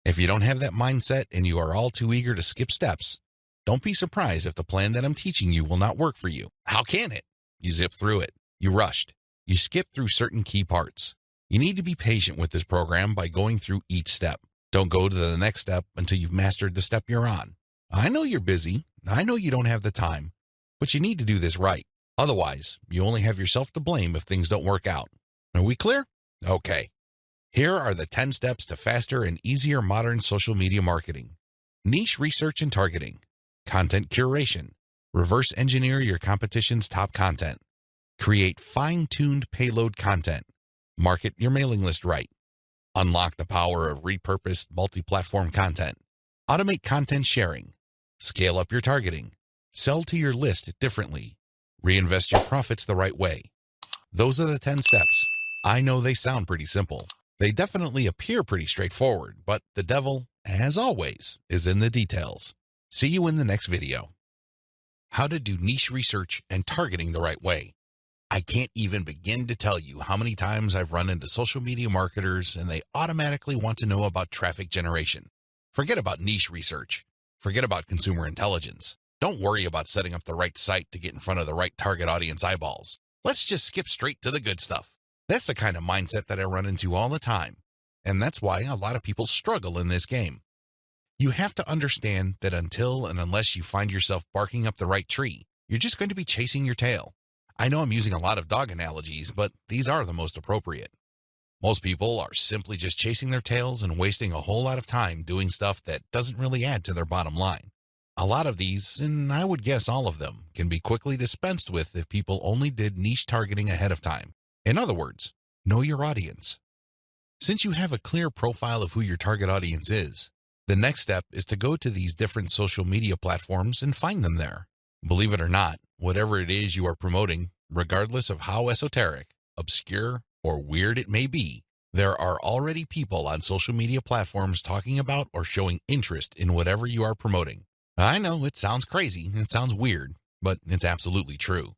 If you don't have that mindset and you are all too eager to skip steps, don't be surprised if the plan that I'm teaching you will not work for you. How can it? You zip through it. You rushed. You skipped through certain key parts. You need to be patient with this program by going through each step. Don't go to the next step until you've mastered the step you're on. I know you're busy. I know you don't have the time, but you need to do this right. Otherwise, you only have yourself to blame if things don't work out. Are we clear? Okay. Here are the 10 steps to faster and easier modern social media marketing. Niche research and targeting. Content curation. Reverse engineer your competition's top content. Create fine-tuned payload content. Market your mailing list right. Unlock the power of repurposed multi-platform content. Automate content sharing. Scale up your targeting. Sell to your list differently. Reinvest your profits the right way. Those are the 10 steps. I know they sound pretty simple. They definitely appear pretty straightforward, but the devil, as always, is in the details. See you in the next video. How to do niche research and targeting the right way. I can't even begin to tell you how many times I've run into social media marketers and they automatically want to know about traffic generation. Forget about niche research. Forget about consumer intelligence. Don't worry about setting up the right site to get in front of the right target audience eyeballs. Let's just skip straight to the good stuff. That's the kind of mindset that I run into all the time. And that's why a lot of people struggle in this game. You have to understand that until and unless you find yourself barking up the right tree, you're just going to be chasing your tail. I know I'm using a lot of dog analogies, but these are the most appropriate. Most people are simply just chasing their tails and wasting a whole lot of time doing stuff that doesn't really add to their bottom line. A lot of these, and I would guess all of them, can be quickly dispensed with if people only did niche targeting ahead of time. In other words, know your audience. Since you have a clear profile of who your target audience is, the next step is to go to these different social media platforms and find them there. Believe it or not, whatever it is you are promoting, regardless of how esoteric, obscure, or weird it may be, there are already people on social media platforms talking about or showing interest in whatever you are promoting. I know it sounds crazy, it sounds weird, but it's absolutely true.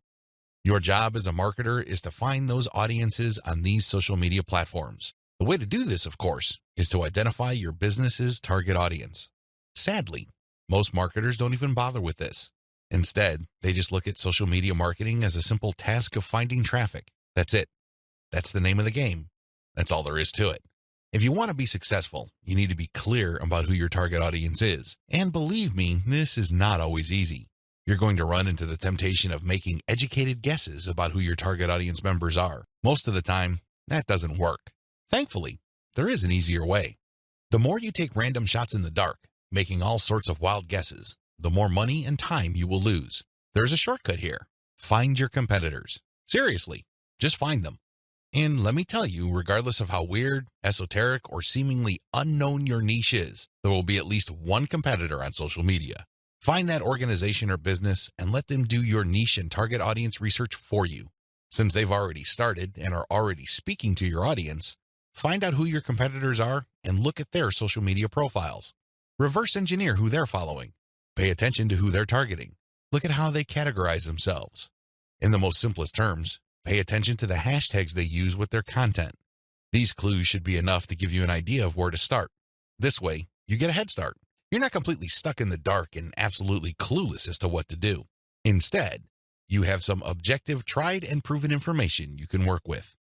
Your job as a marketer is to find those audiences on these social media platforms. The way to do this, of course, is to identify your business's target audience. Sadly, most marketers don't even bother with this. Instead, they just look at social media marketing as a simple task of finding traffic. That's it. That's the name of the game. That's all there is to it. If you want to be successful, you need to be clear about who your target audience is. And believe me, this is not always easy. You're going to run into the temptation of making educated guesses about who your target audience members are. Most of the time, that doesn't work. Thankfully, there is an easier way. The more you take random shots in the dark, making all sorts of wild guesses, the more money and time you will lose. There's a shortcut here. Find your competitors. Seriously, just find them. And let me tell you, regardless of how weird, esoteric, or seemingly unknown your niche is, there will be at least one competitor on social media. Find that organization or business and let them do your niche and target audience research for you. Since they've already started and are already speaking to your audience, find out who your competitors are and look at their social media profiles. Reverse engineer who they're following. Pay attention to who they're targeting. Look at how they categorize themselves. In the most simplest terms, pay attention to the hashtags they use with their content. These clues should be enough to give you an idea of where to start. This way, you get a head start. You're not completely stuck in the dark and absolutely clueless as to what to do. Instead, you have some objective, tried and proven information you can work with.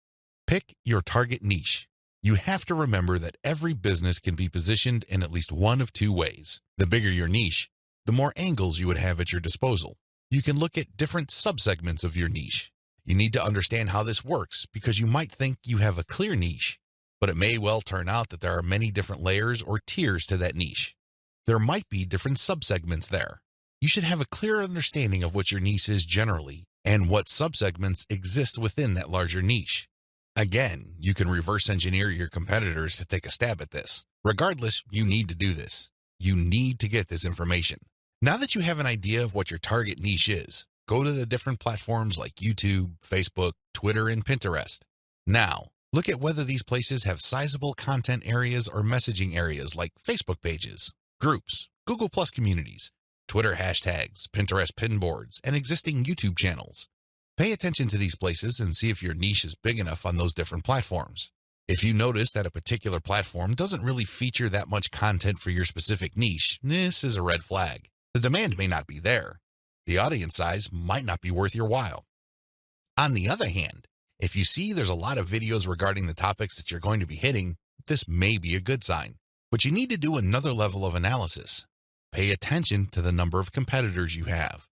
Pick your target niche. You have to remember that every business can be positioned in at least one of two ways. The bigger your niche, the more angles you would have at your disposal. You can look at different subsegments of your niche. You need to understand how this works because you might think you have a clear niche, but it may well turn out that there are many different layers or tiers to that niche. There might be different subsegments there. You should have a clear understanding of what your niche is generally and what subsegments exist within that larger niche. Again, you can reverse engineer your competitors to take a stab at this. Regardless, you need to do this. You need to get this information. Now that you have an idea of what your target niche is, go to the different platforms like YouTube, Facebook, Twitter, and Pinterest. Now, look at whether these places have sizable content areas or messaging areas like Facebook pages, groups, Google Plus communities, Twitter hashtags, Pinterest pinboards, and existing YouTube channels. Pay attention to these places and see if your niche is big enough on those different platforms. If you notice that a particular platform doesn't really feature that much content for your specific niche, this is a red flag. The demand may not be there. The audience size might not be worth your while. On the other hand, if you see there's a lot of videos regarding the topics that you're going to be hitting, this may be a good sign. But you need to do another level of analysis. Pay attention to the number of competitors you have.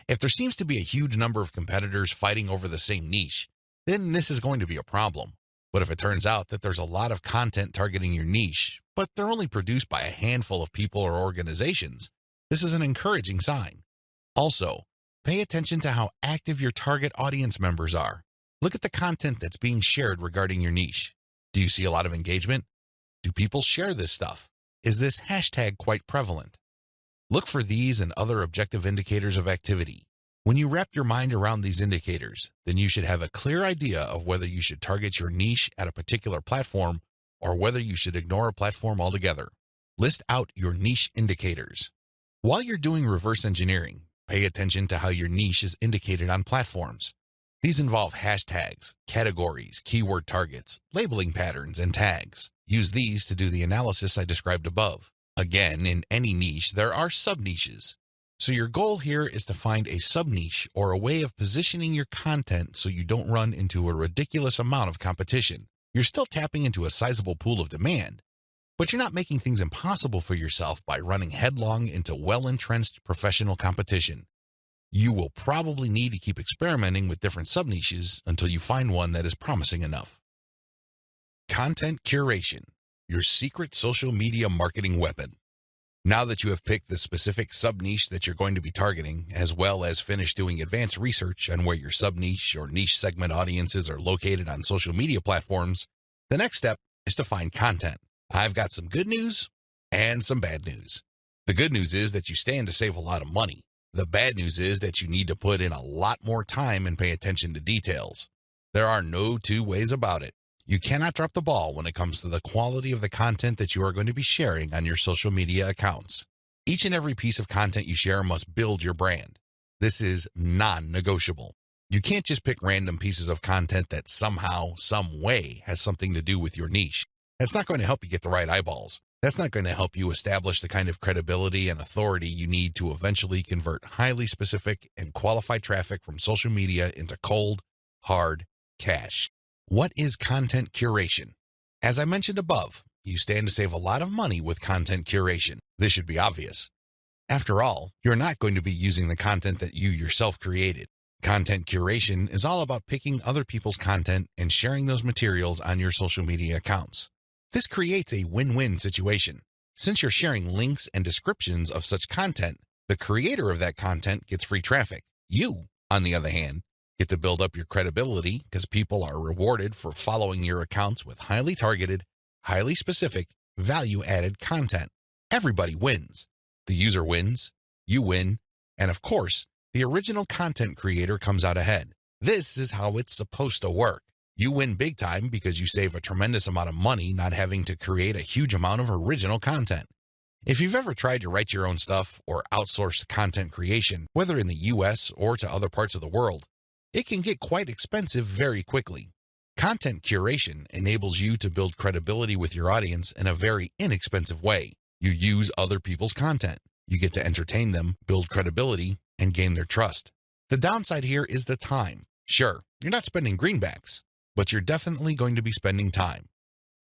If there seems to be a huge number of competitors fighting over the same niche, then this is going to be a problem. But if it turns out that there's a lot of content targeting your niche, but they're only produced by a handful of people or organizations, this is an encouraging sign. Also, pay attention to how active your target audience members are. Look at the content that's being shared regarding your niche. Do you see a lot of engagement? Do people share this stuff? Is this hashtag quite prevalent? Look for these and other objective indicators of activity. When you wrap your mind around these indicators, then you should have a clear idea of whether you should target your niche at a particular platform or whether you should ignore a platform altogether. List out your niche indicators. While you're doing reverse engineering, pay attention to how your niche is indicated on platforms. These involve hashtags, categories, keyword targets, labeling patterns, and tags. Use these to do the analysis I described above. Again, in any niche, there are sub-niches. So your goal here is to find a sub-niche or a way of positioning your content so you don't run into a ridiculous amount of competition. You're still tapping into a sizable pool of demand, but you're not making things impossible for yourself by running headlong into well-entrenched professional competition. You will probably need to keep experimenting with different sub-niches until you find one that is promising enough. Content curation, your secret social media marketing weapon. Now that you have picked the specific sub-niche that you're going to be targeting, as well as finished doing advanced research on where your sub-niche or niche segment audiences are located on social media platforms, the next step is to find content. I've got some good news and some bad news. The good news is that you stand to save a lot of money. The bad news is that you need to put in a lot more time and pay attention to details. There are no two ways about it. You cannot drop the ball when it comes to the quality of the content that you are going to be sharing on your social media accounts. Each and every piece of content you share must build your brand. This is non-negotiable. You can't just pick random pieces of content that somehow, some way has something to do with your niche. That's not going to help you get the right eyeballs. That's not going to help you establish the kind of credibility and authority you need to eventually convert highly specific and qualified traffic from social media into cold, hard cash. What is content curation? As I mentioned above, you stand to save a lot of money with content curation. This should be obvious. After all, you're not going to be using the content that you yourself created. Content curation is all about picking other people's content and sharing those materials on your social media accounts. This creates a win-win situation. Since you're sharing links and descriptions of such content, the creator of that content gets free traffic. You, on the other hand, get to build up your credibility because people are rewarded for following your accounts with highly targeted, highly specific, value-added content. Everybody wins. The user wins, you win, and of course, the original content creator comes out ahead. This is how it's supposed to work. You win big time because you save a tremendous amount of money not having to create a huge amount of original content. If you've ever tried to write your own stuff or outsourced content creation, whether in the US or to other parts of the world, it can get quite expensive very quickly. Content curation enables you to build credibility with your audience in a very inexpensive way. You use other people's content. You get to entertain them, build credibility, and gain their trust. The downside here is the time. Sure, you're not spending greenbacks, but you're definitely going to be spending time.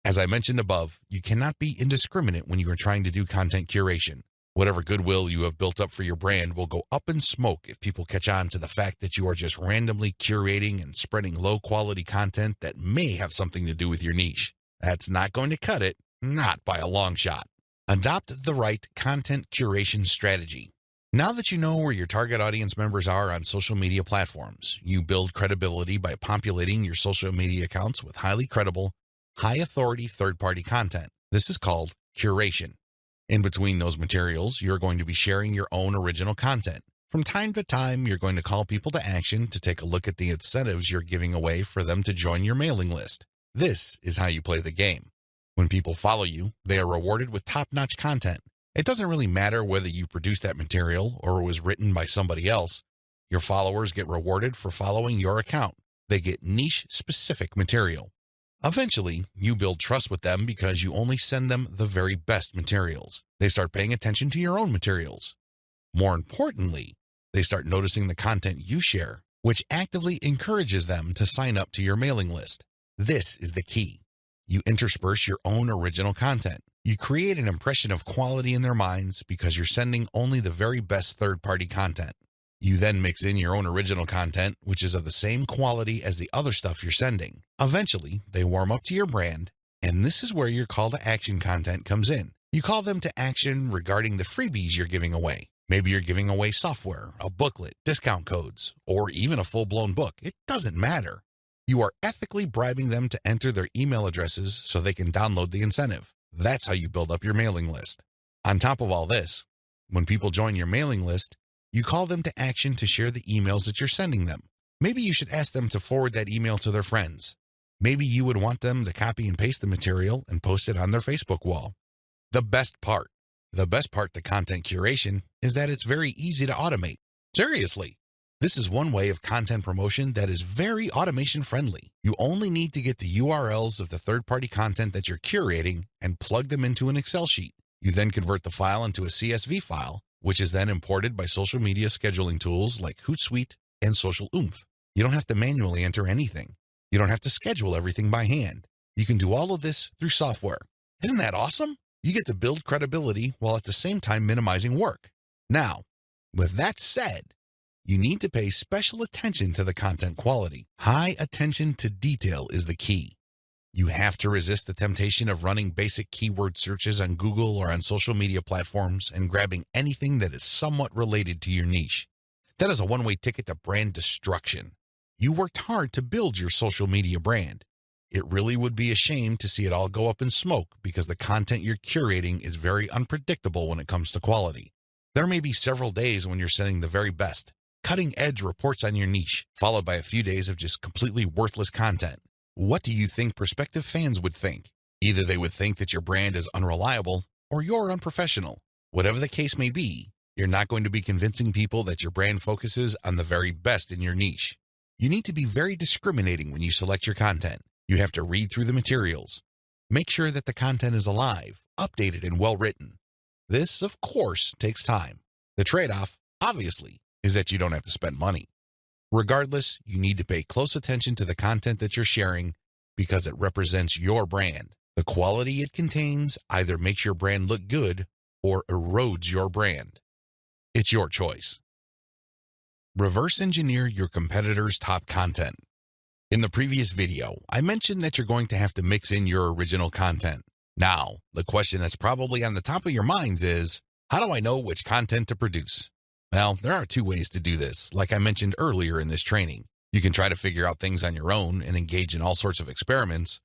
As I mentioned above, you cannot be indiscriminate when you are trying to do content curation. Whatever goodwill you have built up for your brand will go up in smoke if people catch on to the fact that you are just randomly curating and spreading low-quality content that may have something to do with your niche. That's not going to cut it, not by a long shot. Adopt the right content curation strategy. Now that you know where your target audience members are on social media platforms, you build credibility by populating your social media accounts with highly credible, high-authority third-party content. This is called curation. In between those materials, you're going to be sharing your own original content. From time to time, you're going to call people to action to take a look at the incentives you're giving away for them to join your mailing list. This is how you play the game. When people follow you, they are rewarded with top-notch content. It doesn't really matter whether you produced that material or it was written by somebody else. Your followers get rewarded for following your account. They get niche-specific material. Eventually, you build trust with them because you only send them the very best materials. They start paying attention to your own materials. More importantly, they start noticing the content you share, which actively encourages them to sign up to your mailing list. This is the key. You intersperse your own original content. You create an impression of quality in their minds because you're sending only the very best third-party content. You then mix in your own original content, which is of the same quality as the other stuff you're sending. Eventually, they warm up to your brand, and this is where your call to action content comes in. You call them to action regarding the freebies you're giving away. Maybe you're giving away software, a booklet, discount codes, or even a full-blown book. It doesn't matter. You are ethically bribing them to enter their email addresses so they can download the incentive. That's how you build up your mailing list. On top of all this, when people join your mailing list, you call them to action to share the emails that you're sending them. Maybe you should ask them to forward that email to their friends. Maybe you would want them to copy and paste the material and post it on their Facebook wall. The best part to content curation is that it's very easy to automate. Seriously, this is one way of content promotion that is very automation friendly. You only need to get the URLs of the third-party content that you're curating and plug them into an Excel sheet. You then convert the file into a CSV file, which is then imported by social media scheduling tools like Hootsuite and Social Oomph. You don't have to manually enter anything. You don't have to schedule everything by hand. You can do all of this through software. Isn't that awesome? You get to build credibility while at the same time minimizing work. Now, with that said, you need to pay special attention to the content quality. High attention to detail is the key. You have to resist the temptation of running basic keyword searches on Google or on social media platforms and grabbing anything that is somewhat related to your niche. That is a one-way ticket to brand destruction. You worked hard to build your social media brand. It really would be a shame to see it all go up in smoke because the content you're curating is very unpredictable when it comes to quality. There may be several days when you're sending the very best, cutting-edge reports on your niche, followed by a few days of just completely worthless content. What do you think prospective fans would think? Either they would think that your brand is unreliable or you're unprofessional. Whatever the case may be, you're not going to be convincing people that your brand focuses on the very best in your niche. You need to be very discriminating when you select your content. You have to read through the materials. Make sure that the content is alive, updated, and well-written. This, of course, takes time. The trade-off, obviously, is that you don't have to spend money. Regardless, you need to pay close attention to the content that you're sharing because it represents your brand. The quality it contains either makes your brand look good or erodes your brand. It's your choice. Reverse engineer your competitors' top content. In the previous video, I mentioned that you're going to have to mix in your original content. Now, the question that's probably on the top of your minds is, how do I know which content to produce? Well, there are two ways to do this, like I mentioned earlier in this training. You can try to figure out things on your own and engage in all sorts of experiments,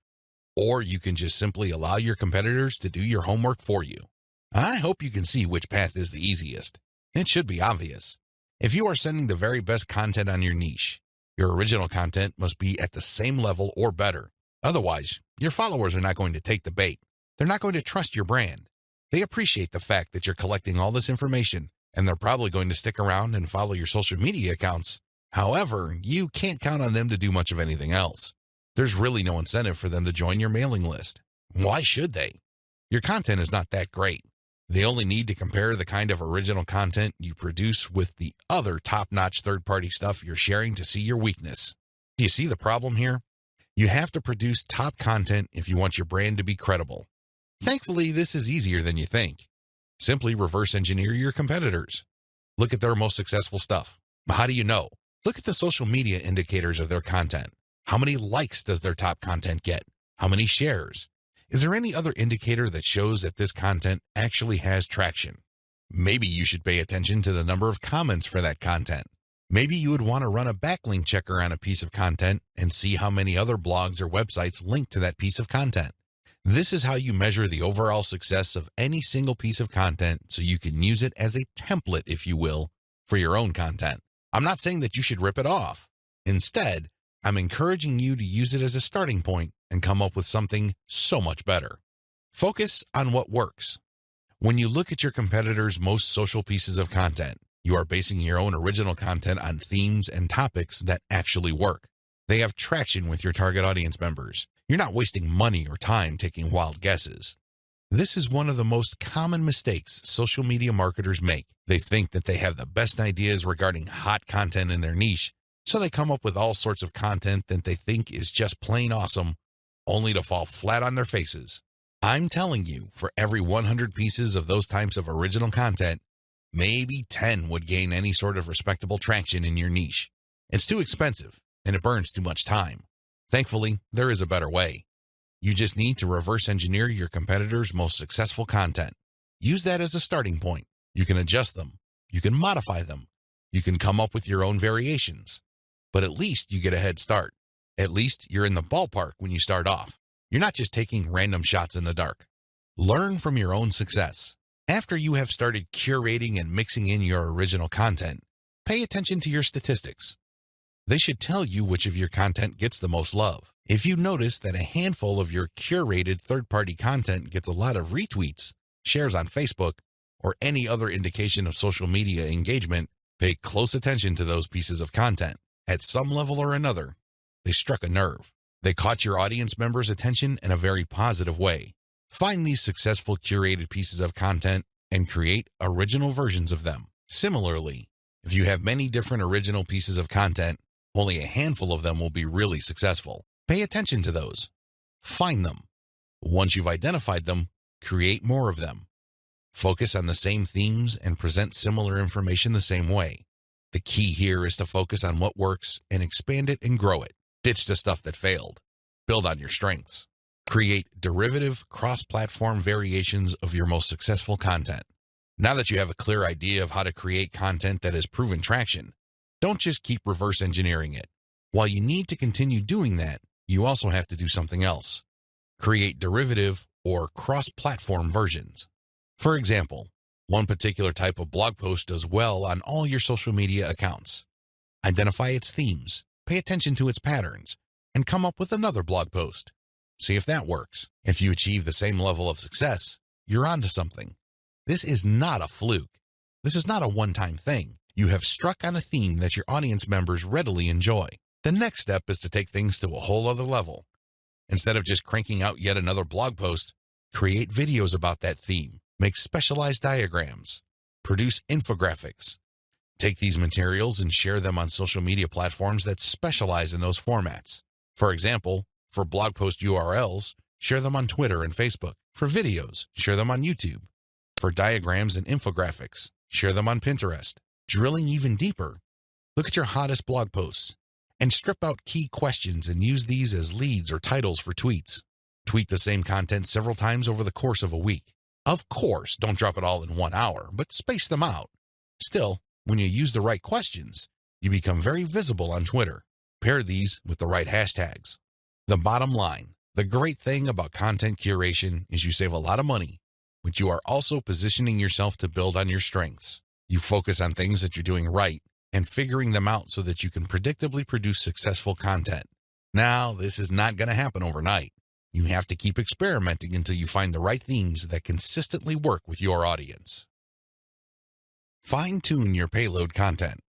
or you can just simply allow your competitors to do your homework for you. I hope you can see which path is the easiest. It should be obvious. If you are sending the very best content on your niche, your original content must be at the same level or better. Otherwise, your followers are not going to take the bait. They're not going to trust your brand. They appreciate the fact that you're collecting all this information, and they're probably going to stick around and follow your social media accounts. However, you can't count on them to do much of anything else. There's really no incentive for them to join your mailing list. Why should they? Your content is not that great. They only need to compare the kind of original content you produce with the other top-notch third-party stuff you're sharing to see your weakness. Do you see the problem here? You have to produce top content if you want your brand to be credible. Thankfully, this is easier than you think. Simply reverse engineer your competitors. Look at their most successful stuff. How do you know? Look at the social media indicators of their content. How many likes does their top content get? How many shares? Is there any other indicator that shows that this content actually has traction? Maybe you should pay attention to the number of comments for that content. Maybe you would want to run a backlink checker on a piece of content and see how many other blogs or websites link to that piece of content. This is how you measure the overall success of any single piece of content so you can use it as a template, if you will, for your own content. I'm not saying that you should rip it off. Instead, I'm encouraging you to use it as a starting point and come up with something so much better. Focus on what works. When you look at your competitors' most social pieces of content, you are basing your own original content on themes and topics that actually work. They have traction with your target audience members. You're not wasting money or time taking wild guesses. This is one of the most common mistakes social media marketers make. They think that they have the best ideas regarding hot content in their niche, so they come up with all sorts of content that they think is just plain awesome, only to fall flat on their faces. I'm telling you, for every 100 pieces of those types of original content, maybe 10 would gain any sort of respectable traction in your niche. It's too expensive, and it burns too much time. Thankfully, there is a better way. You just need to reverse engineer your competitors' most successful content. Use that as a starting point. You can adjust them. You can modify them. You can come up with your own variations. But at least you get a head start. At least you're in the ballpark when you start off. You're not just taking random shots in the dark. Learn from your own success. After you have started curating and mixing in your original content, pay attention to your statistics. They should tell you which of your content gets the most love. If you notice that a handful of your curated third-party content gets a lot of retweets, shares on Facebook, or any other indication of social media engagement, pay close attention to those pieces of content. At some level or another, they struck a nerve. They caught your audience members' attention in a very positive way. Find these successful curated pieces of content and create original versions of them. Similarly, if you have many different original pieces of content, only a handful of them will be really successful. Pay attention to those. Find them. Once you've identified them, create more of them. Focus on the same themes and present similar information the same way. The key here is to focus on what works and expand it and grow it. Ditch the stuff that failed. Build on your strengths. Create derivative, cross-platform variations of your most successful content. Now that you have a clear idea of how to create content that has proven traction, don't just keep reverse engineering it. While you need to continue doing that, you also have to do something else. Create derivative or cross-platform versions. For example, one particular type of blog post does well on all your social media accounts. Identify its themes, pay attention to its patterns, and come up with another blog post. See if that works. If you achieve the same level of success, you're onto something. This is not a fluke. This is not a one-time thing. You have struck on a theme that your audience members readily enjoy. The next step is to take things to a whole other level. Instead of just cranking out yet another blog post, create videos about that theme, make specialized diagrams, produce infographics. Take these materials and share them on social media platforms that specialize in those formats. For example, for blog post URLs, share them on Twitter and Facebook. For videos, share them on YouTube. For diagrams and infographics, share them on Pinterest. Drilling even deeper, look at your hottest blog posts and strip out key questions and use these as leads or titles for tweets. Tweet the same content several times over the course of a week. Of course, don't drop it all in 1 hour, but space them out. Still, when you use the right questions, you become very visible on Twitter. Pair these with the right hashtags. The bottom line, the great thing about content curation is you save a lot of money, but you are also positioning yourself to build on your strengths. You focus on things that you're doing right and figuring them out so that you can predictably produce successful content. Now, this is not going to happen overnight. You have to keep experimenting until you find the right themes that consistently work with your audience. Fine-tune your payload content.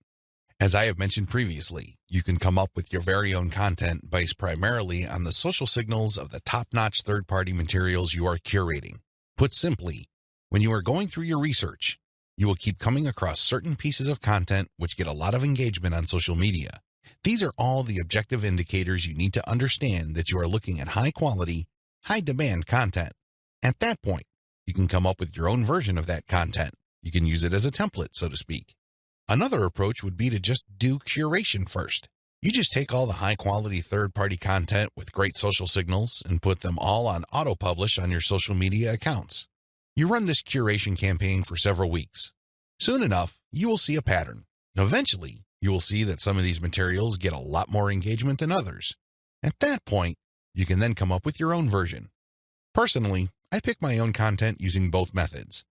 As I have mentioned previously, you can come up with your very own content based primarily on the social signals of the top-notch third-party materials you are curating. Put simply, when you are going through your research, you will keep coming across certain pieces of content which get a lot of engagement on social media. These are all the objective indicators you need to understand that you are looking at high-quality, high-demand content. At that point, you can come up with your own version of that content. You can use it as a template, so to speak. Another approach would be to just do curation first. You just take all the high-quality third-party content with great social signals and put them all on auto-publish on your social media accounts. You run this curation campaign for several weeks. Soon enough, you will see a pattern. Eventually, you will see that some of these materials get a lot more engagement than others. At that point, you can then come up with your own version. Personally, I pick my own content using both methods.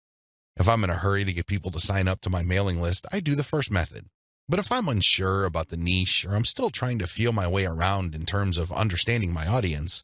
If I'm in a hurry to get people to sign up to my mailing list, I do the first method. But if I'm unsure about the niche or I'm still trying to feel my way around in terms of understanding my audience,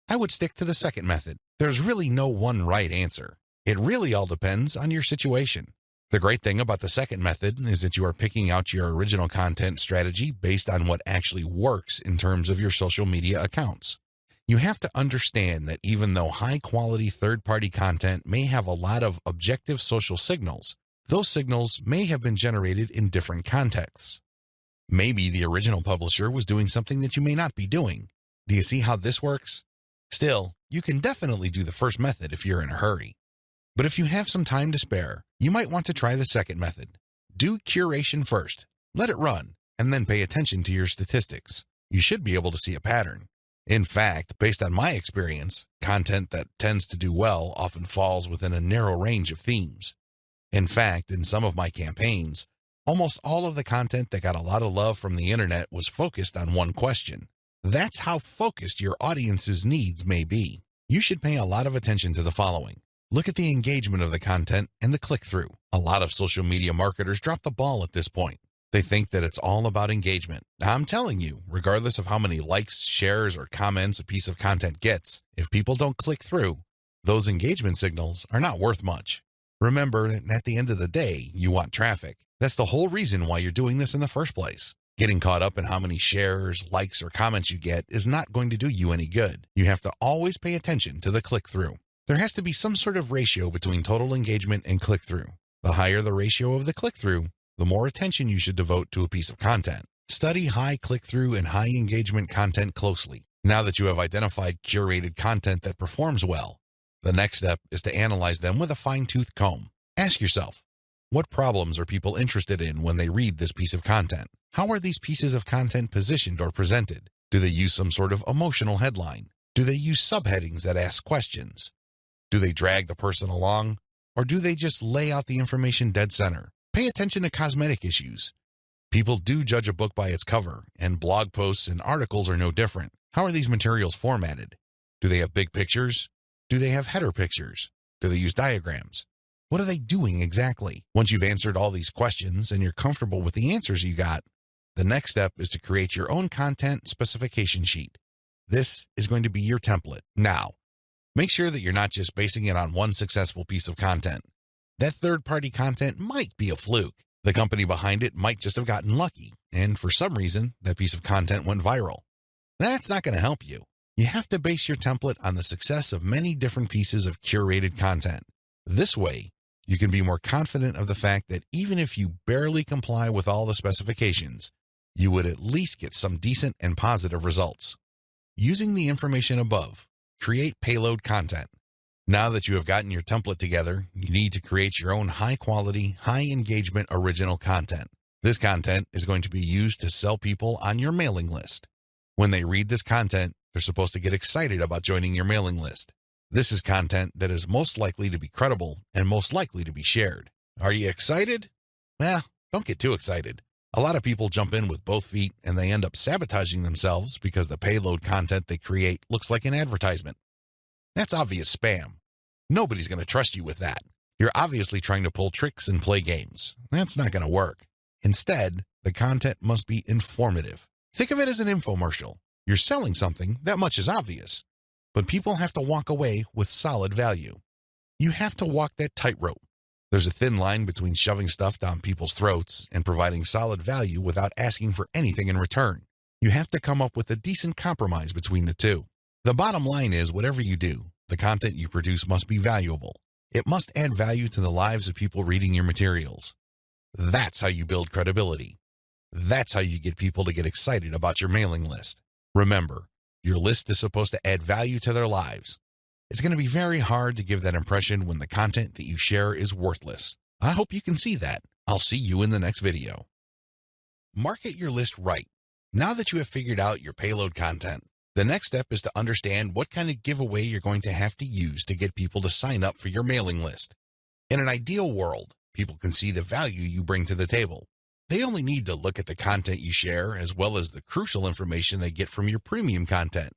I would stick to the second method. There's really no one right answer. It really all depends on your situation. The great thing about the second method is that you are picking out your original content strategy based on what actually works in terms of your social media accounts. You have to understand that even though high-quality third-party content may have a lot of objective social signals, those signals may have been generated in different contexts. Maybe the original publisher was doing something that you may not be doing. Do you see how this works? Still, you can definitely do the first method if you're in a hurry. But if you have some time to spare, you might want to try the second method. Do curation first, let it run, and then pay attention to your statistics. You should be able to see a pattern. In fact, based on my experience, content that tends to do well often falls within a narrow range of themes. In fact, in some of my campaigns, almost all of the content that got a lot of love from the internet was focused on one question. That's how focused your audience's needs may be. You should pay a lot of attention to the following. Look at the engagement of the content and the click-through. A lot of social media marketers drop the ball at this point. They think that it's all about engagement. I'm telling you, regardless of how many likes, shares, or comments a piece of content gets, if people don't click through, those engagement signals are not worth much. Remember that at the end of the day, you want traffic. That's the whole reason why you're doing this in the first place. Getting caught up in how many shares, likes, or comments you get is not going to do you any good. You have to always pay attention to the click-through. There has to be some sort of ratio between total engagement and click-through. The higher the ratio of the click-through, the more attention you should devote to a piece of content. Study high click-through and high engagement content closely. Now that you have identified curated content that performs well, the next step is to analyze them with a fine-tooth comb. Ask yourself, what problems are people interested in when they read this piece of content? How are these pieces of content positioned or presented? Do they use some sort of emotional headline? Do they use subheadings that ask questions? Do they drag the person along? Or do they just lay out the information dead center? Pay attention to cosmetic issues. People do judge a book by its cover, and blog posts and articles are no different. How are these materials formatted? Do they have big pictures? Do they have header pictures? Do they use diagrams? What are they doing exactly? Once you've answered all these questions and you're comfortable with the answers you got, the next step is to create your own content specification sheet. This is going to be your template. Now, make sure that you're not just basing it on one successful piece of content. That third-party content might be a fluke. The company behind it might just have gotten lucky, and for some reason, that piece of content went viral. That's not going to help you. You have to base your template on the success of many different pieces of curated content. This way, you can be more confident of the fact that even if you barely comply with all the specifications, you would at least get some decent and positive results. Using the information above, Create payload content. Now that you have gotten your template together, you need to create your own high-quality, high-engagement original content. This content is going to be used to sell people on your mailing list. When they read this content, they're supposed to get excited about joining your mailing list. This is content that is most likely to be credible and most likely to be shared. Are you excited? Well, don't get too excited. A lot of people jump in with both feet and they end up sabotaging themselves because the payload content they create looks like an advertisement. That's obvious spam. Nobody's going to trust you with that. You're obviously trying to pull tricks and play games. That's not going to work. Instead, the content must be informative. Think of it as an infomercial. You're selling something, that much is obvious. But people have to walk away with solid value. You have to walk that tightrope. There's a thin line between shoving stuff down people's throats and providing solid value without asking for anything in return. You have to come up with a decent compromise between the two. The bottom line is, whatever you do, the content you produce must be valuable. It must add value to the lives of people reading your materials. That's how you build credibility. That's how you get people to get excited about your mailing list. Remember, your list is supposed to add value to their lives. It's going to be very hard to give that impression when the content that you share is worthless. I hope you can see that. I'll see you in the next video. Market your list right. Now that you have figured out your payload content, the next step is to understand what kind of giveaway you're going to have to use to get people to sign up for your mailing list. In an ideal world, people can see the value you bring to the table. They only need to look at the content you share as well as the crucial information they get from your premium content.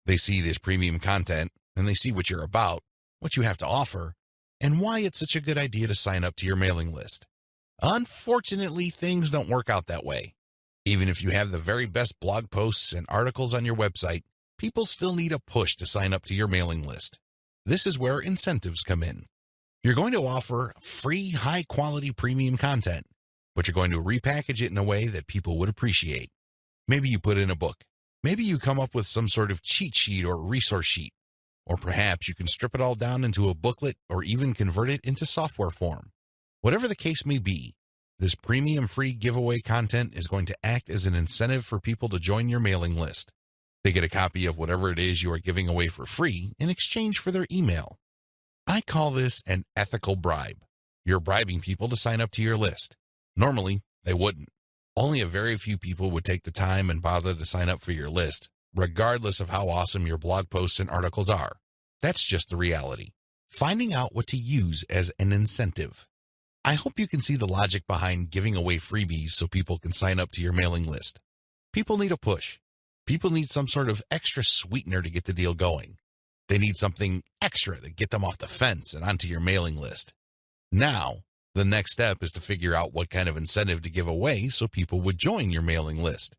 They see this premium content and they see what you're about, what you have to offer, and why it's such a good idea to sign up to your mailing list. Unfortunately, things don't work out that way. Even if you have the very best blog posts and articles on your website, people still need a push to sign up to your mailing list. This is where incentives come in. You're going to offer free, high-quality premium content, but you're going to repackage it in a way that people would appreciate. Maybe you put in a book. Maybe you come up with some sort of cheat sheet or resource sheet. Or perhaps you can strip it all down into a booklet or even convert it into software form. Whatever the case may be, this premium free giveaway content is going to act as an incentive for people to join your mailing list. They get a copy of whatever it is you are giving away for free in exchange for their email. I call this an ethical bribe. You're bribing people to sign up to your list. Normally, they wouldn't. Only a very few people would take the time and bother to sign up for your list, regardless of how awesome your blog posts and articles are. That's just the reality. Finding out what to use as an incentive. I hope you can see the logic behind giving away freebies so people can sign up to your mailing list. People need a push. People need some sort of extra sweetener to get the deal going. They need something extra to get them off the fence and onto your mailing list. Now, the next step is to figure out what kind of incentive to give away so people would join your mailing list.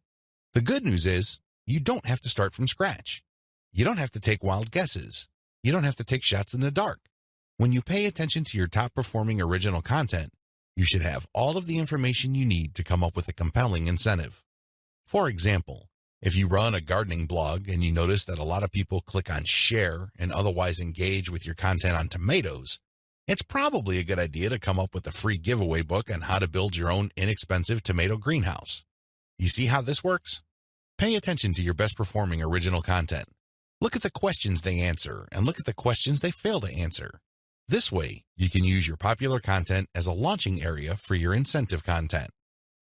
The good news is, you don't have to start from scratch. You don't have to take wild guesses. You don't have to take shots in the dark. When you pay attention to your top-performing original content, you should have all of the information you need to come up with a compelling incentive. For example, if you run a gardening blog and you notice that a lot of people click on share and otherwise engage with your content on tomatoes, it's probably a good idea to come up with a free giveaway book on how to build your own inexpensive tomato greenhouse. You see how this works? Pay attention to your best-performing original content. Look at the questions they answer and look at the questions they fail to answer. This way, you can use your popular content as a launching area for your incentive content.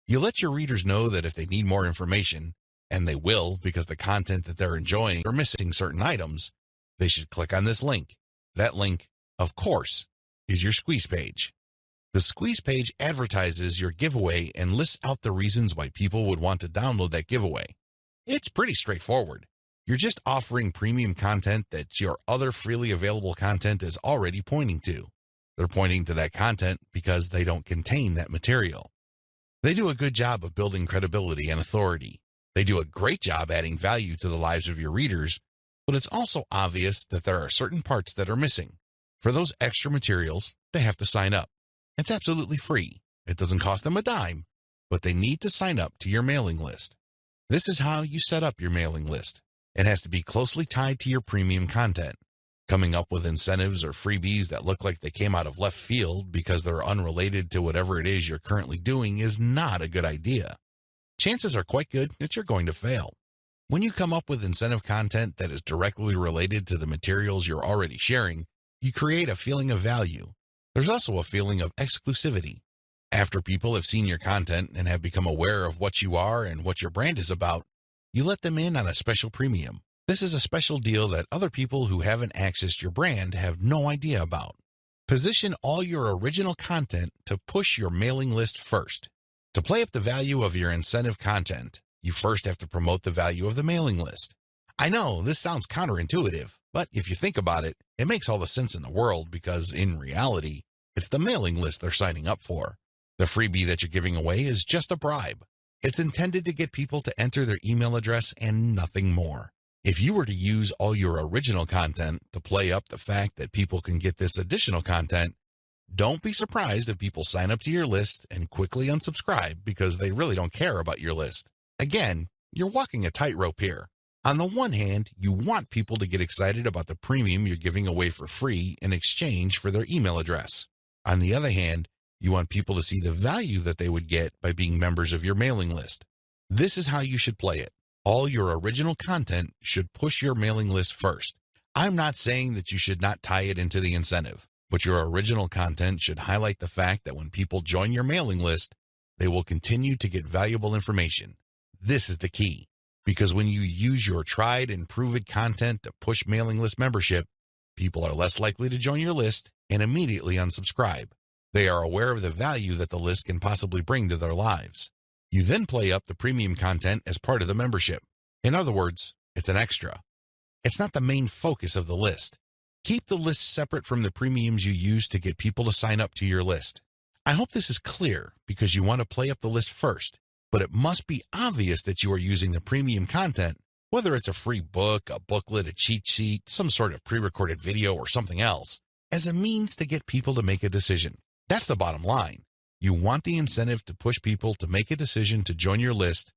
You let your readers know that if they need more information, and they will because the content that they're enjoying or missing certain items, they should click on this link. That link, of course, is your squeeze page. The squeeze page advertises your giveaway and lists out the reasons why people would want to download that giveaway. It's pretty straightforward. You're just offering premium content that your other freely available content is already pointing to. They're pointing to that content because they don't contain that material. They do a good job of building credibility and authority. They do a great job adding value to the lives of your readers, but it's also obvious that there are certain parts that are missing. For those extra materials, they have to sign up. It's absolutely free. It doesn't cost them a dime, but they need to sign up to your mailing list. This is how you set up your mailing list. It has to be closely tied to your premium content. Coming up with incentives or freebies that look like they came out of left field because they're unrelated to whatever it is you're currently doing is not a good idea. Chances are quite good that you're going to fail. When you come up with incentive content that is directly related to the materials you're already sharing, you create a feeling of value. There's also a feeling of exclusivity. After people have seen your content and have become aware of what you are and what your brand is about, you let them in on a special premium. This is a special deal that other people who haven't accessed your brand have no idea about. Position all your original content to push your mailing list first. To play up the value of your incentive content, you first have to promote the value of the mailing list. I know this sounds counterintuitive, but if you think about it, it makes all the sense in the world because, in reality, it's the mailing list they're signing up for. The freebie that you're giving away is just a bribe. It's intended to get people to enter their email address and nothing more. If you were to use all your original content to play up the fact that people can get this additional content, don't be surprised if people sign up to your list and quickly unsubscribe because they really don't care about your list. Again, you're walking a tightrope here. On the one hand, you want people to get excited about the premium you're giving away for free in exchange for their email address. On the other hand, you want people to see the value that they would get by being members of your mailing list. This is how you should play it. All your original content should push your mailing list first. I'm not saying that you should not tie it into the incentive, but your original content should highlight the fact that when people join your mailing list, they will continue to get valuable information. This is the key, because when you use your tried and proven content to push mailing list membership, people are less likely to join your list and immediately unsubscribe. They are aware of the value that the list can possibly bring to their lives. You then play up the premium content as part of the membership. In other words, it's an extra. It's not the main focus of the list. Keep the list separate from the premiums you use to get people to sign up to your list. I hope this is clear because you want to play up the list first, but it must be obvious that you are using the premium content, whether it's a free book, a booklet, a cheat sheet, some sort of pre-recorded video, or something else, as a means to get people to make a decision. That's the bottom line. You want the incentive to push people to make a decision to join your list,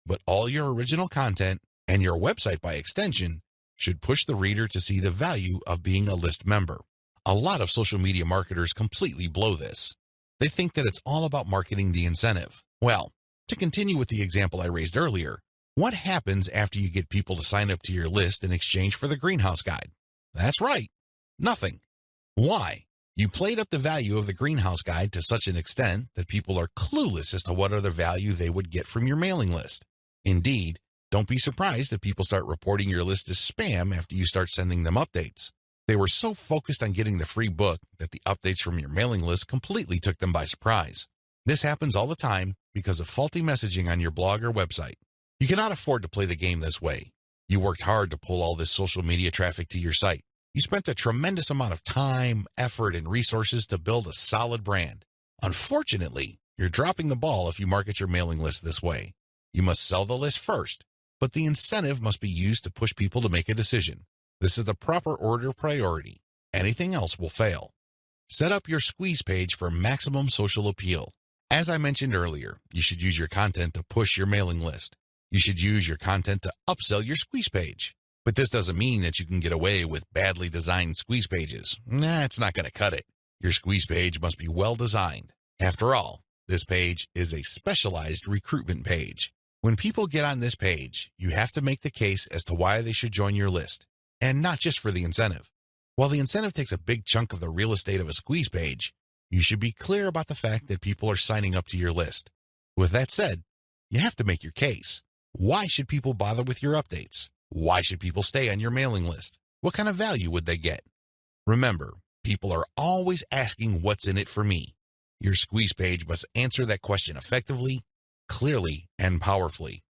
but all your original content, and your website by extension, should push the reader to see the value of being a list member. A lot of social media marketers completely blow this. They think that it's all about marketing the incentive. Well, to continue with the example I raised earlier, what happens after you get people to sign up to your list in exchange for the greenhouse guide? That's right, nothing. Why? You played up the value of the greenhouse guide to such an extent that people are clueless as to what other value they would get from your mailing list. Indeed, don't be surprised if people start reporting your list as spam after you start sending them updates. They were so focused on getting the free book that the updates from your mailing list completely took them by surprise. This happens all the time because of faulty messaging on your blog or website. You cannot afford to play the game this way. You worked hard to pull all this social media traffic to your site. You spent a tremendous amount of time, effort, and resources to build a solid brand. Unfortunately, you're dropping the ball if you market your mailing list this way. You must sell the list first, but the incentive must be used to push people to make a decision. This is the proper order of priority. Anything else will fail. Set up your squeeze page for maximum social appeal. As I mentioned earlier, you should use your content to push your mailing list. You should use your content to upsell your squeeze page. But this doesn't mean that you can get away with badly designed squeeze pages. It's not going to cut it. Your squeeze page must be well designed. After all, this page is a specialized recruitment page. When people get on this page, you have to make the case as to why they should join your list, and not just for the incentive. While the incentive takes a big chunk of the real estate of a squeeze page, you should be clear about the fact that people are signing up to your list. With that said, you have to make your case. Why should people bother with your updates? Why should people stay on your mailing list? What kind of value would they get? Remember, people are always asking what's in it for me. Your squeeze page must answer that question effectively, clearly, and powerfully.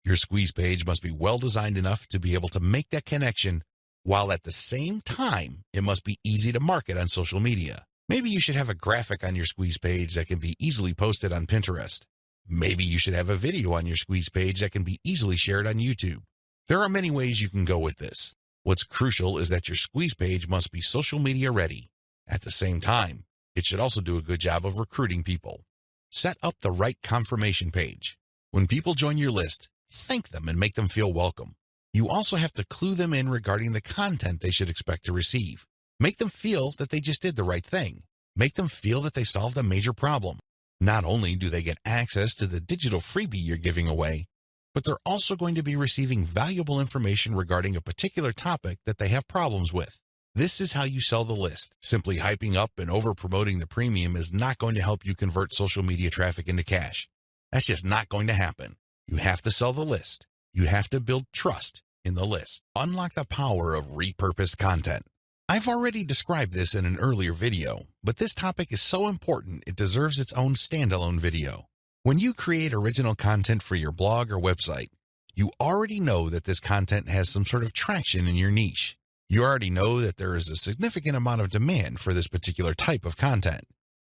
Your squeeze page must be well designed enough to be able to make that connection, while at the same time, it must be easy to market on social media. Maybe you should have a graphic on your squeeze page that can be easily posted on Pinterest. Maybe you should have a video on your squeeze page that can be easily shared on YouTube. There are many ways you can go with this. What's crucial is that your squeeze page must be social media ready. At the same time, it should also do a good job of recruiting people. Set up the right confirmation page. When people join your list, thank them and make them feel welcome. You also have to clue them in regarding the content they should expect to receive. Make them feel that they just did the right thing. Make them feel that they solved a major problem. Not only do they get access to the digital freebie you're giving away, but they're also going to be receiving valuable information regarding a particular topic that they have problems with. This is how you sell the list. Simply hyping up and over-promoting the premium is not going to help you convert social media traffic into cash. That's just not going to happen. You have to sell the list. You have to build trust in the list. Unlock the power of repurposed content. I've already described this in an earlier video, but this topic is so important it deserves its own standalone video. When you create original content for your blog or website, you already know that this content has some sort of traction in your niche. You already know that there is a significant amount of demand for this particular type of content.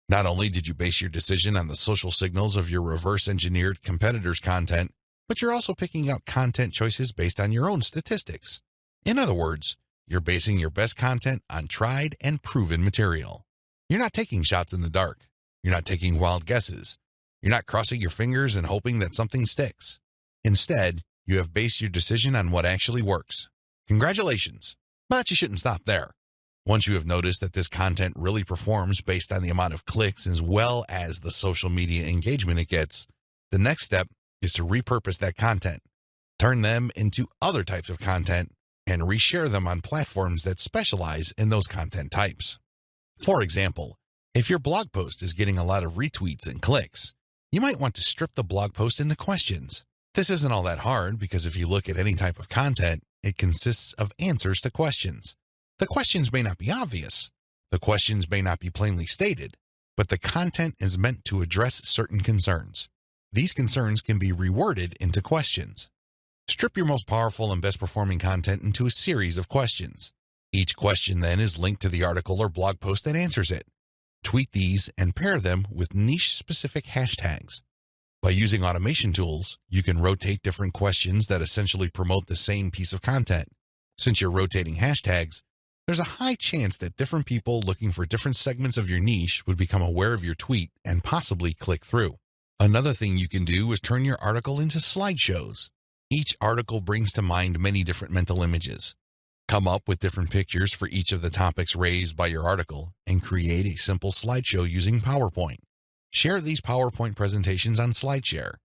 Not only did you base your decision on the social signals of your reverse-engineered competitors' content, but you're also picking out content choices based on your own statistics. In other words, you're basing your best content on tried and proven material. You're not taking shots in the dark. You're not taking wild guesses. You're not crossing your fingers and hoping that something sticks. Instead, you have based your decision on what actually works. Congratulations! But you shouldn't stop there. Once you have noticed that this content really performs based on the amount of clicks as well as the social media engagement it gets, the next step is to repurpose that content, turn them into other types of content, and reshare them on platforms that specialize in those content types. For example, if your blog post is getting a lot of retweets and clicks, you might want to strip the blog post into questions. This isn't all that hard because if you look at any type of content, it consists of answers to questions. The questions may not be obvious. The questions may not be plainly stated, but the content is meant to address certain concerns. These concerns can be reworded into questions. Strip your most powerful and best performing content into a series of questions. Each question then is linked to the article or blog post that answers it. Tweet these and pair them with niche-specific hashtags. By using automation tools, you can rotate different questions that essentially promote the same piece of content. Since you're rotating hashtags, there's a high chance that different people looking for different segments of your niche would become aware of your tweet and possibly click through. Another thing you can do is turn your article into slideshows. Each article brings to mind many different mental images. Come up with different pictures for each of the topics raised by your article and create a simple slideshow using PowerPoint. Share these PowerPoint presentations on SlideShare.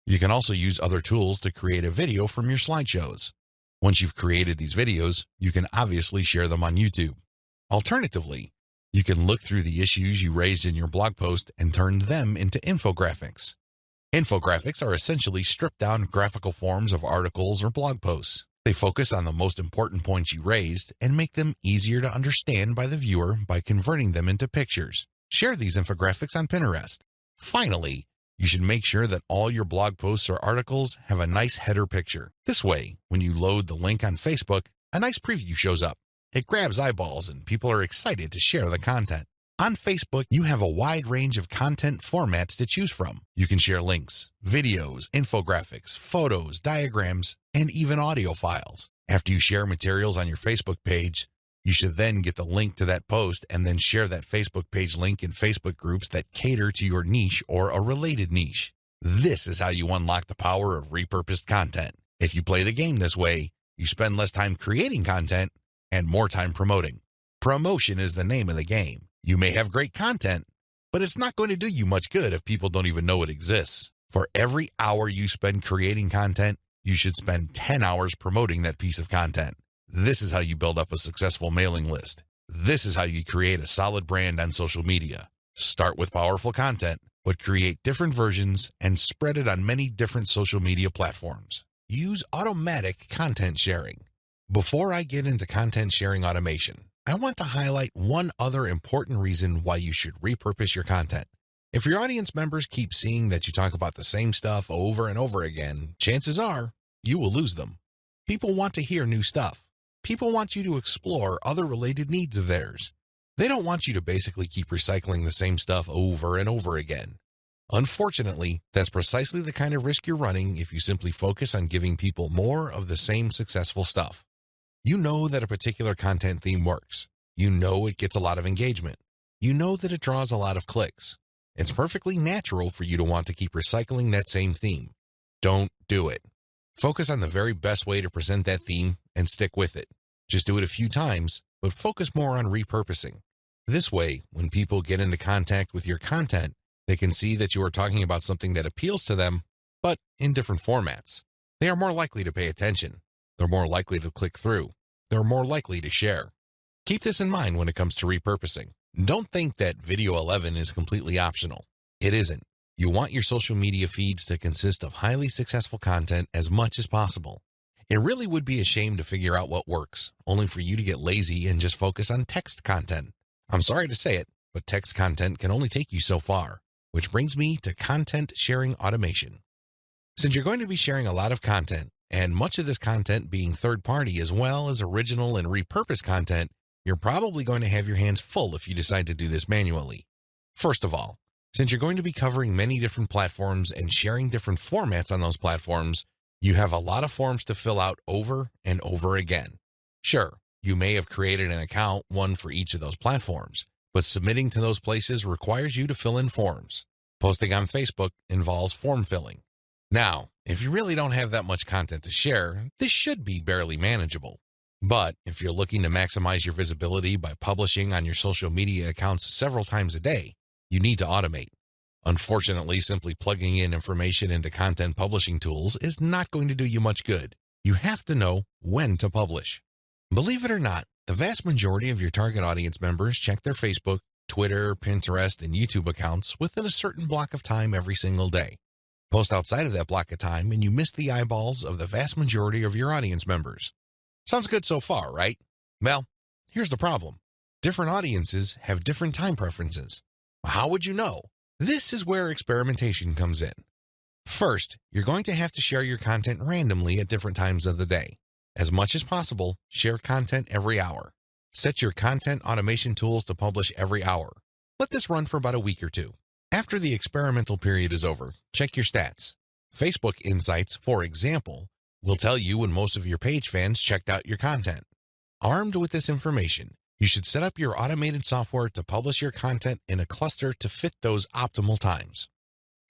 You can also use other tools to create a video from your slideshows. Once you've created these videos, you can obviously share them on YouTube. Alternatively, you can look through the issues you raised in your blog post and turn them into infographics. Infographics are essentially stripped-down graphical forms of articles or blog posts. They focus on the most important points you raised and make them easier to understand by the viewer by converting them into pictures. Share these infographics on Pinterest. Finally, you should make sure that all your blog posts or articles have a nice header picture. This way, when you load the link on Facebook, a nice preview shows up. It grabs eyeballs and people are excited to share the content. On Facebook, you have a wide range of content formats to choose from. You can share links, videos, infographics, photos, diagrams, and even audio files. After you share materials on your Facebook page, you should then get the link to that post and then share that Facebook page link in Facebook groups that cater to your niche or a related niche. This is how you unlock the power of repurposed content. If you play the game this way, you spend less time creating content and more time promoting. Promotion is the name of the game. You may have great content, but it's not going to do you much good if people don't even know it exists. For every hour you spend creating content, you should spend 10 hours promoting that piece of content. This is how you build up a successful mailing list. This is how you create a solid brand on social media. Start with powerful content, but create different versions and spread it on many different social media platforms. Use automatic content sharing. Before I get into content sharing automation, I want to highlight one other important reason why you should repurpose your content. If your audience members keep seeing that you talk about the same stuff over and over again, chances are you will lose them. People want to hear new stuff. People want you to explore other related needs of theirs. They don't want you to basically keep recycling the same stuff over and over again. Unfortunately, that's precisely the kind of risk you're running if you simply focus on giving people more of the same successful stuff. You know that a particular content theme works. You know it gets a lot of engagement. You know that it draws a lot of clicks. It's perfectly natural for you to want to keep recycling that same theme. Don't do it. Focus on the very best way to present that theme and stick with it. Just do it a few times, but focus more on repurposing. This way, when people get into contact with your content, they can see that you are talking about something that appeals to them, but in different formats. They are more likely to pay attention. They're more likely to click through. They're more likely to share. Keep this in mind when it comes to repurposing. Don't think that Video 11 is completely optional. It isn't. You want your social media feeds to consist of highly successful content as much as possible. It really would be a shame to figure out what works, only for you to get lazy and just focus on text content. I'm sorry to say it, but text content can only take you so far, which brings me to content sharing automation. Since you're going to be sharing a lot of content, and much of this content being third-party as well as original and repurposed content, you're probably going to have your hands full if you decide to do this manually. First of all, since you're going to be covering many different platforms and sharing different formats on those platforms, you have a lot of forms to fill out over and over again. Sure, you may have created an account, one for each of those platforms, but submitting to those places requires you to fill in forms. Posting on Facebook involves form filling. Now, if you really don't have that much content to share, this should be barely manageable. But if you're looking to maximize your visibility by publishing on your social media accounts several times a day, you need to automate. Unfortunately, simply plugging in information into content publishing tools is not going to do you much good. You have to know when to publish. Believe it or not, the vast majority of your target audience members check their Facebook, Twitter, Pinterest, and YouTube accounts within a certain block of time every single day. Post outside of that block of time and you miss the eyeballs of the vast majority of your audience members. Sounds good so far, right? Well, here's the problem. Different audiences have different time preferences. How would you know? This is where experimentation comes in. First, you're going to have to share your content randomly at different times of the day. As much as possible, share content every hour. Set your content automation tools to publish every hour. Let this run for about a week or two. After the experimental period is over, check your stats. Facebook Insights, for example, will tell you when most of your page fans checked out your content. Armed with this information, you should set up your automated software to publish your content in a cluster to fit those optimal times.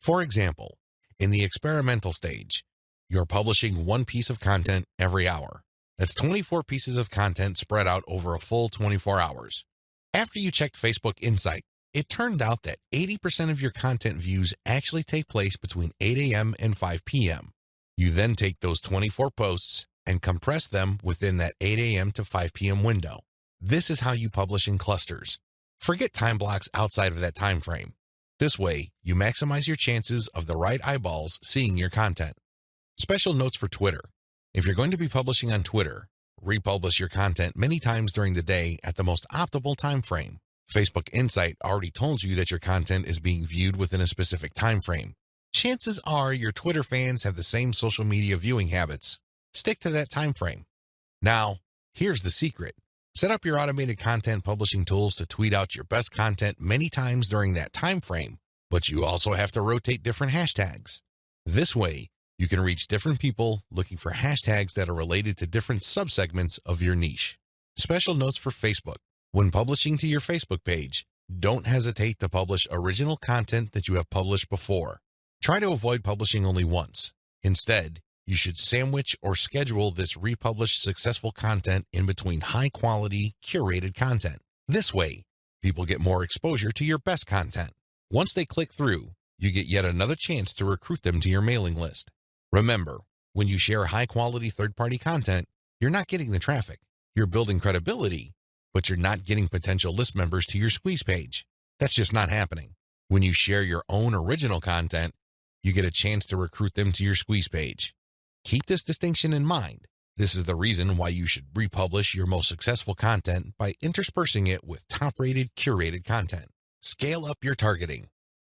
For example, in the experimental stage, you're publishing one piece of content every hour. That's 24 pieces of content spread out over a full 24 hours. After you checked Facebook Insight, it turned out that 80% of your content views actually take place between 8 a.m. and 5 p.m. You then take those 24 posts and compress them within that 8 a.m. to 5 p.m. window. This is how you publish in clusters. Forget time blocks outside of that time frame. This way, you maximize your chances of the right eyeballs seeing your content. Special notes for Twitter. If you're going to be publishing on Twitter, republish your content many times during the day at the most optimal time frame. Facebook Insight already told you that your content is being viewed within a specific time frame. Chances are your Twitter fans have the same social media viewing habits. Stick to that time frame. Now, here's the secret. Set up your automated content publishing tools to tweet out your best content many times during that time frame, but you also have to rotate different hashtags. This way, you can reach different people looking for hashtags that are related to different subsegments of your niche. Special notes for Facebook. When publishing to your Facebook page, don't hesitate to publish original content that you have published before. Try to avoid publishing only once. Instead, you should sandwich or schedule this republished successful content in between high-quality, curated content. This way, people get more exposure to your best content. Once they click through, you get yet another chance to recruit them to your mailing list. Remember, when you share high-quality third-party content, you're not getting the traffic. You're building credibility, but you're not getting potential list members to your squeeze page. That's just not happening. When you share your own original content, you get a chance to recruit them to your squeeze page. Keep this distinction in mind. This is the reason why you should republish your most successful content by interspersing it with top-rated, curated content. Scale up your targeting.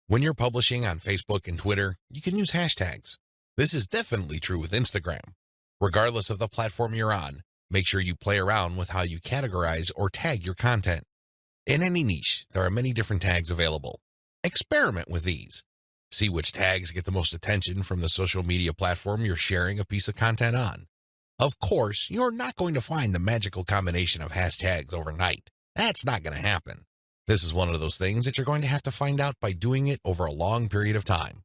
When you're publishing on Facebook and Twitter, you can use hashtags. This is definitely true with Instagram. Regardless of the platform you're on, make sure you play around with how you categorize or tag your content. In any niche, there are many different tags available. Experiment with these. See which tags get the most attention from the social media platform you're sharing a piece of content on. Of course, you're not going to find the magical combination of hashtags overnight. That's not going to happen. This is one of those things that you're going to have to find out by doing it over a long period of time.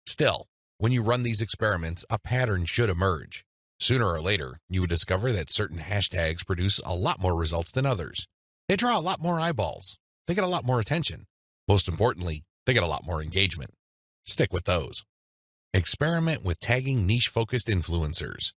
Still, when you run these experiments, a pattern should emerge. Sooner or later, you would discover that certain hashtags produce a lot more results than others. They draw a lot more eyeballs. They get a lot more attention. Most importantly, they get a lot more engagement. Stick with those. Experiment with tagging niche-focused influencers.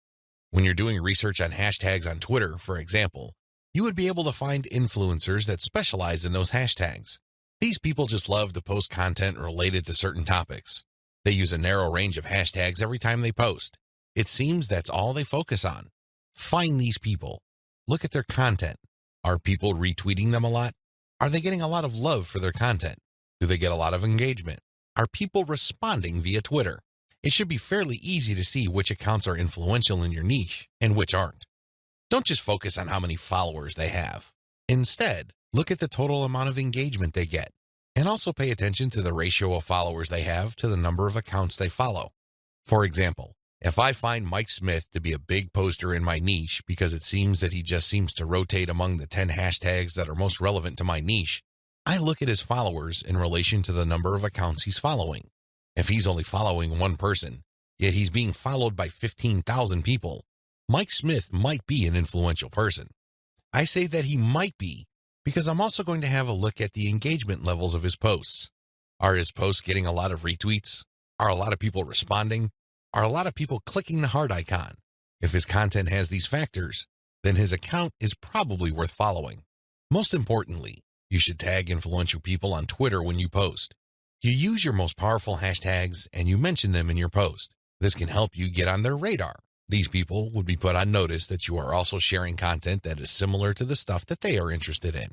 When you're doing research on hashtags on Twitter, for example, you would be able to find influencers that specialize in those hashtags. These people just love to post content related to certain topics. They use a narrow range of hashtags every time they post. It seems that's all they focus on. Find these people. Look at their content. Are people retweeting them a lot? Are they getting a lot of love for their content? Do they get a lot of engagement? Are people responding via Twitter? It should be fairly easy to see which accounts are influential in your niche and which aren't. Don't just focus on how many followers they have. Instead, look at the total amount of engagement they get, and also pay attention to the ratio of followers they have to the number of accounts they follow. For example, if I find Mike Smith to be a big poster in my niche because it seems that he just seems to rotate among the 10 hashtags that are most relevant to my niche, I look at his followers in relation to the number of accounts he's following. If he's only following one person, yet he's being followed by 15,000 people, Mike Smith might be an influential person. I say that he might be because I'm also going to have a look at the engagement levels of his posts. Are his posts getting a lot of retweets? Are a lot of people responding? Are a lot of people clicking the heart icon? If his content has these factors, then his account is probably worth following. Most importantly, you should tag influential people on Twitter when you post. You use your most powerful hashtags and you mention them in your post. This can help you get on their radar. These people would be put on notice that you are also sharing content that is similar to the stuff that they are interested in.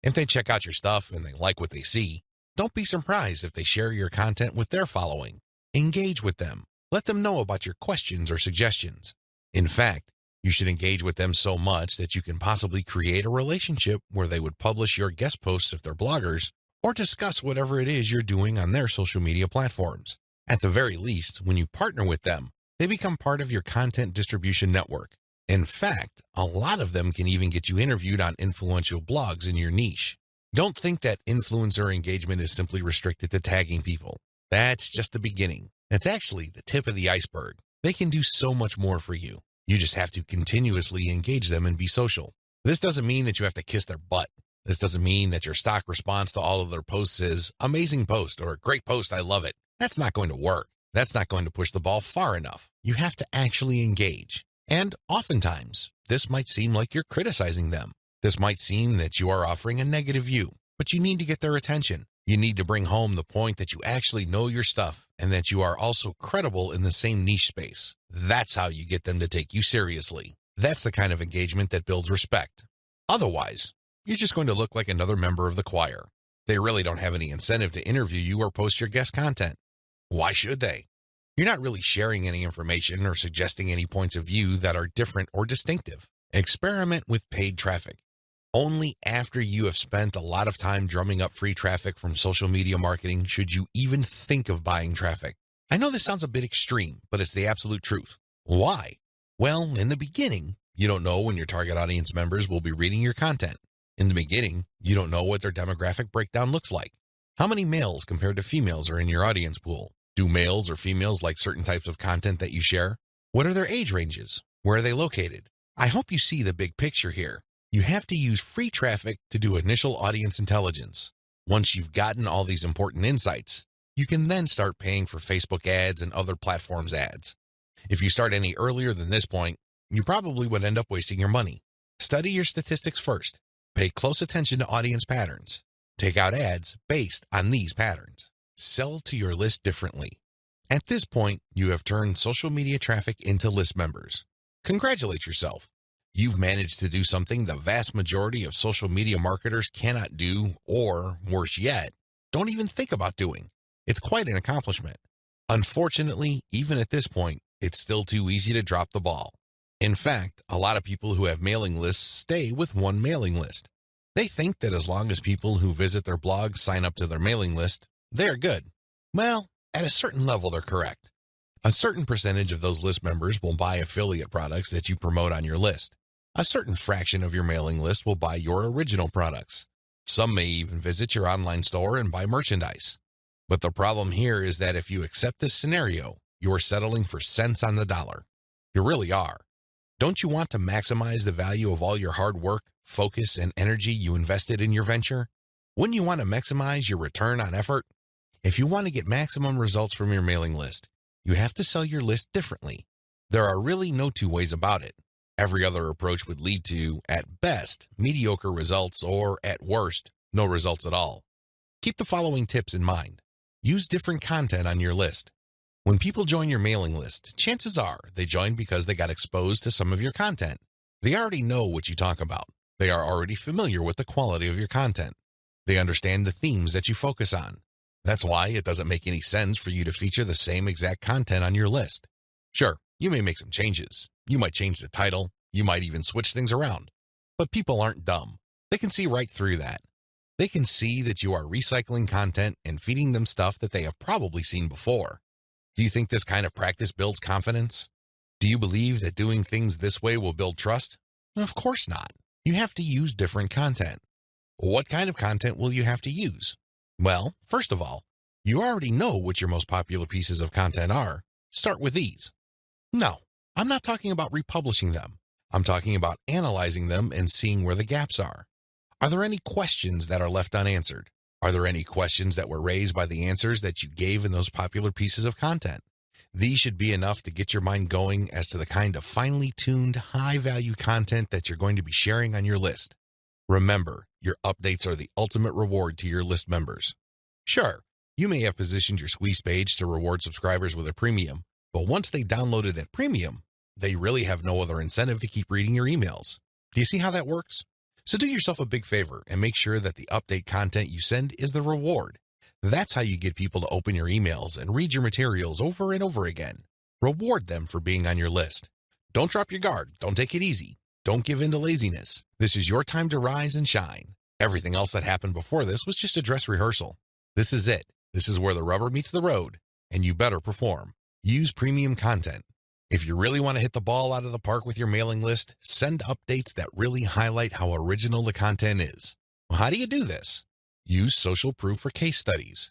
If they check out your stuff and they like what they see, don't be surprised if they share your content with their following. Engage with them. Let them know about your questions or suggestions. In fact, you should engage with them so much that you can possibly create a relationship where they would publish your guest posts if they're bloggers, or discuss whatever it is you're doing on their social media platforms. At the very least, when you partner with them, they become part of your content distribution network. In fact, a lot of them can even get you interviewed on influential blogs in your niche. Don't think that influencer engagement is simply restricted to tagging people. That's just the beginning. That's actually the tip of the iceberg. They can do so much more for you. You just have to continuously engage them and be social. This doesn't mean that you have to kiss their butt. This doesn't mean that your stock response to all of their posts is amazing post or great post, I love it. That's not going to work. That's not going to push the ball far enough. You have to actually engage. And oftentimes, this might seem like you're criticizing them. This might seem that you are offering a negative view, but you need to get their attention. You need to bring home the point that you actually know your stuff and that you are also credible in the same niche space. That's how you get them to take you seriously. That's the kind of engagement that builds respect. Otherwise, you're just going to look like another member of the choir. They really don't have any incentive to interview you or post your guest content. Why should they? You're not really sharing any information or suggesting any points of view that are different or distinctive. Experiment with paid traffic. Only after you have spent a lot of time drumming up free traffic from social media marketing should you even think of buying traffic. I know this sounds a bit extreme, but it's the absolute truth. Why? Well, in the beginning, you don't know when your target audience members will be reading your content. In the beginning, you don't know what their demographic breakdown looks like. How many males compared to females are in your audience pool? Do males or females like certain types of content that you share? What are their age ranges? Where are they located? I hope you see the big picture here. You have to use free traffic to do initial audience intelligence. Once you've gotten all these important insights, you can then start paying for Facebook ads and other platforms' ads. If you start any earlier than this point, you probably would end up wasting your money. Study your statistics first. Pay close attention to audience patterns. Take out ads based on these patterns. Sell to your list differently. At this point, you have turned social media traffic into list members. Congratulate yourself. You've managed to do something the vast majority of social media marketers cannot do, or, worse yet, don't even think about doing. It's quite an accomplishment. Unfortunately, even at this point, it's still too easy to drop the ball. In fact, a lot of people who have mailing lists stay with one mailing list. They think that as long as people who visit their blog sign up to their mailing list, they're good. Well, at a certain level, they're correct. A certain percentage of those list members will buy affiliate products that you promote on your list. A certain fraction of your mailing list will buy your original products. Some may even visit your online store and buy merchandise. But the problem here is that if you accept this scenario, you are settling for cents on the dollar. You really are. Don't you want to maximize the value of all your hard work, focus, and energy you invested in your venture? Wouldn't you want to maximize your return on effort? If you want to get maximum results from your mailing list, You have to sell your list differently. There are really no two ways about it. Every other approach would lead to, at best, mediocre results or, at worst, no results at all. Keep the following tips in mind. Use different content on your list. When people join your mailing list, chances are they join because they got exposed to some of your content. They already know what you talk about. They are already familiar with the quality of your content. They understand the themes that you focus on. That's why it doesn't make any sense for you to feature the same exact content on your list. Sure, you may make some changes. You might change the title. You might even switch things around. But people aren't dumb. They can see right through that. They can see that you are recycling content and feeding them stuff that they have probably seen before. Do you think this kind of practice builds confidence? Do you believe that doing things this way will build trust? Of course not. You have to use different content. What kind of content will you have to use? Well, first of all, you already know what your most popular pieces of content are. Start with these. No, I'm not talking about republishing them. I'm talking about analyzing them and seeing where the gaps are. Are there any questions that are left unanswered? Are there any questions that were raised by the answers that you gave in those popular pieces of content? These should be enough to get your mind going as to the kind of finely tuned, high-value content that you're going to be sharing on your list. Remember, your updates are the ultimate reward to your list members. Sure, you may have positioned your squeeze page to reward subscribers with a premium, but once they downloaded that premium, they really have no other incentive to keep reading your emails. Do you see how that works? So do yourself a big favor and make sure that the update content you send is the reward. That's how you get people to open your emails and read your materials over and over again. Reward them for being on your list. Don't drop your guard. Don't take it easy. Don't give in to laziness. This is your time to rise and shine. Everything else that happened before this was just a dress rehearsal. This is it. This is where the rubber meets the road, and you better perform. Use premium content. If you really want to hit the ball out of the park with your mailing list, send updates that really highlight how original the content is. Well, how do you do this? Use social proof or case studies.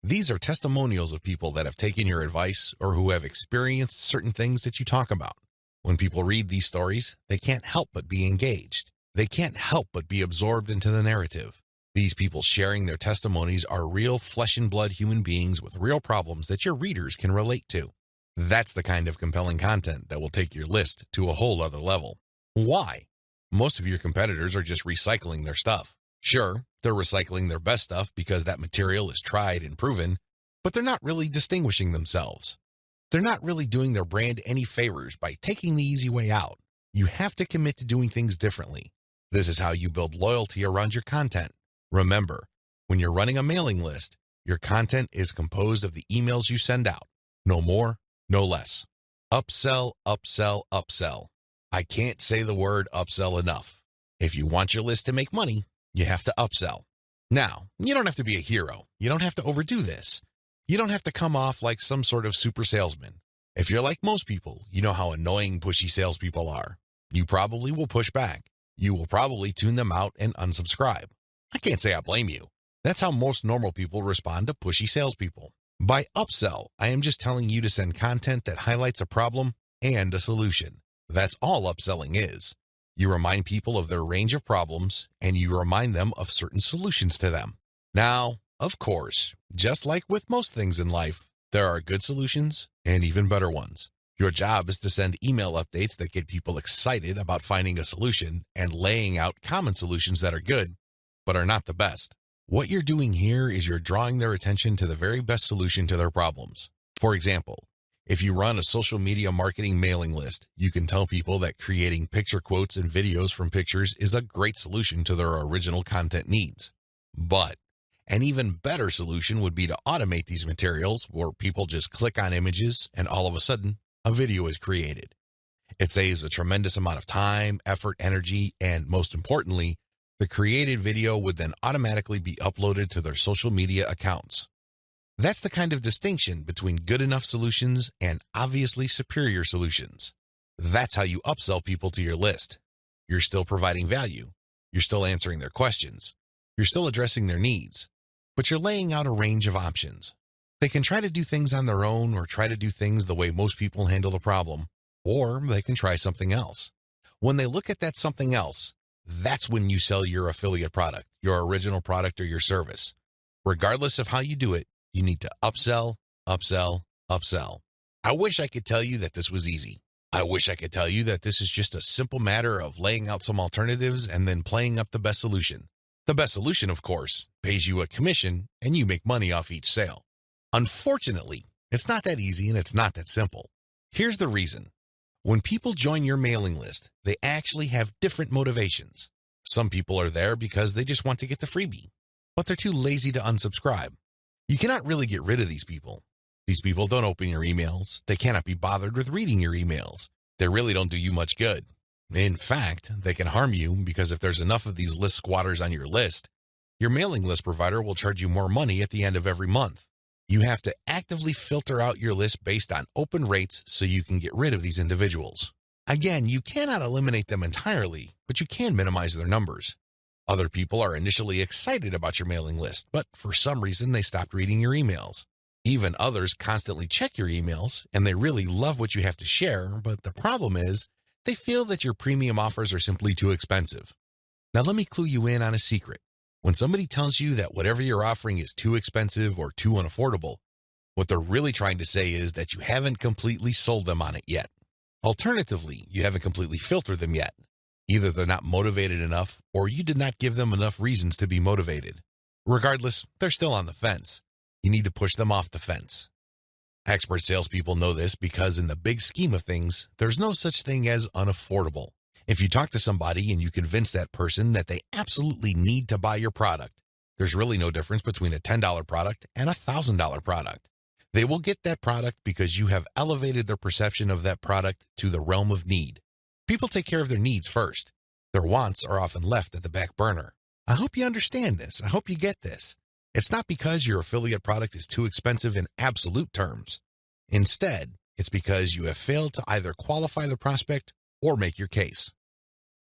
These are testimonials of people that have taken your advice or who have experienced certain things that you talk about. When people read these stories, they can't help but be engaged. They can't help but be absorbed into the narrative. These people sharing their testimonies are real flesh and blood human beings with real problems that your readers can relate to. That's the kind of compelling content that will take your list to a whole other level. Why? Most of your competitors are just recycling their stuff. Sure, they're recycling their best stuff because that material is tried and proven, but they're not really distinguishing themselves. They're not really doing their brand any favors by taking the easy way out. You have to commit to doing things differently. This is how you build loyalty around your content. Remember, when you're running a mailing list, your content is composed of the emails you send out. No more, no less. Upsell, upsell, upsell. I can't say the word upsell enough. If you want your list to make money, you have to upsell. Now, you don't have to be a hero. You don't have to overdo this. You don't have to come off like some sort of super salesman. If you're like most people, you know how annoying, pushy salespeople are. You probably will push back. You will probably tune them out and unsubscribe. I can't say I blame you. That's how most normal people respond to pushy salespeople. By upsell, I am just telling you to send content that highlights a problem and a solution. That's all upselling is. You remind people of their range of problems, and you remind them of certain solutions to them. Now, of course, just like with most things in life, there are good solutions and even better ones. Your job is to send email updates that get people excited about finding a solution and laying out common solutions that are good, but are not the best. What you're doing here is you're drawing their attention to the very best solution to their problems. For example, if you run a social media marketing mailing list, you can tell people that creating picture quotes and videos from pictures is a great solution to their original content needs. But an even better solution would be to automate these materials where people just click on images and all of a sudden, a video is created. It saves a tremendous amount of time, effort, energy, and most importantly, the created video would then automatically be uploaded to their social media accounts. That's the kind of distinction between good enough solutions and obviously superior solutions. That's how you upsell people to your list. You're still providing value. You're still answering their questions. You're still addressing their needs. But you're laying out a range of options. They can try to do things on their own or try to do things the way most people handle the problem, or they can try something else. When they look at that something else, that's when you sell your affiliate product, your original product, or your service. Regardless of how you do it, you need to upsell, upsell, upsell. I wish I could tell you that this was easy. I wish I could tell you that this is just a simple matter of laying out some alternatives and then playing up the best solution. The best solution, of course, pays you a commission and you make money off each sale. Unfortunately, it's not that easy and it's not that simple. Here's the reason. When people join your mailing list, they actually have different motivations. Some people are there because they just want to get the freebie, but they're too lazy to unsubscribe. You cannot really get rid of these people. These people don't open your emails. They cannot be bothered with reading your emails. They really don't do you much good. In fact, they can harm you because if there's enough of these list squatters on your list, your mailing list provider will charge you more money at the end of every month. You have to actively filter out your list based on open rates so you can get rid of these individuals. Again, you cannot eliminate them entirely, but you can minimize their numbers. Other people are initially excited about your mailing list, but for some reason they stopped reading your emails. Even others constantly check your emails, and they really love what you have to share, but the problem is they feel that your premium offers are simply too expensive. Now let me clue you in on a secret. When somebody tells you that whatever you're offering is too expensive or too unaffordable, what they're really trying to say is that you haven't completely sold them on it yet. Alternatively, you haven't completely filtered them yet. Either they're not motivated enough, or you did not give them enough reasons to be motivated. Regardless, they're still on the fence. You need to push them off the fence. Expert salespeople know this because in the big scheme of things, there's no such thing as unaffordable. If you talk to somebody and you convince that person that they absolutely need to buy your product, there's really no difference between a $10 product and a $1,000 product. They will get that product because you have elevated their perception of that product to the realm of need. People take care of their needs first. Their wants are often left at the back burner. I hope you understand this. I hope you get this. It's not because your affiliate product is too expensive in absolute terms. Instead, it's because you have failed to either qualify the prospect or make your case.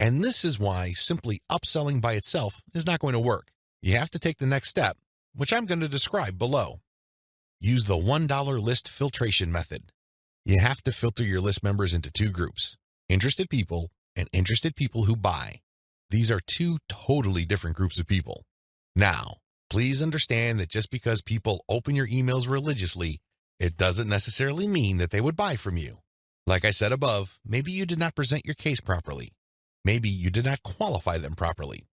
And this is why simply upselling by itself is not going to work. You have to take the next step, which I'm going to describe below. Use the $1 list filtration method. You have to filter your list members into two groups, interested people and interested people who buy. These are two totally different groups of people. Now, please understand that just because people open your emails religiously, it doesn't necessarily mean that they would buy from you. Like I said above, maybe you did not present your case properly. Maybe you did not qualify them properly.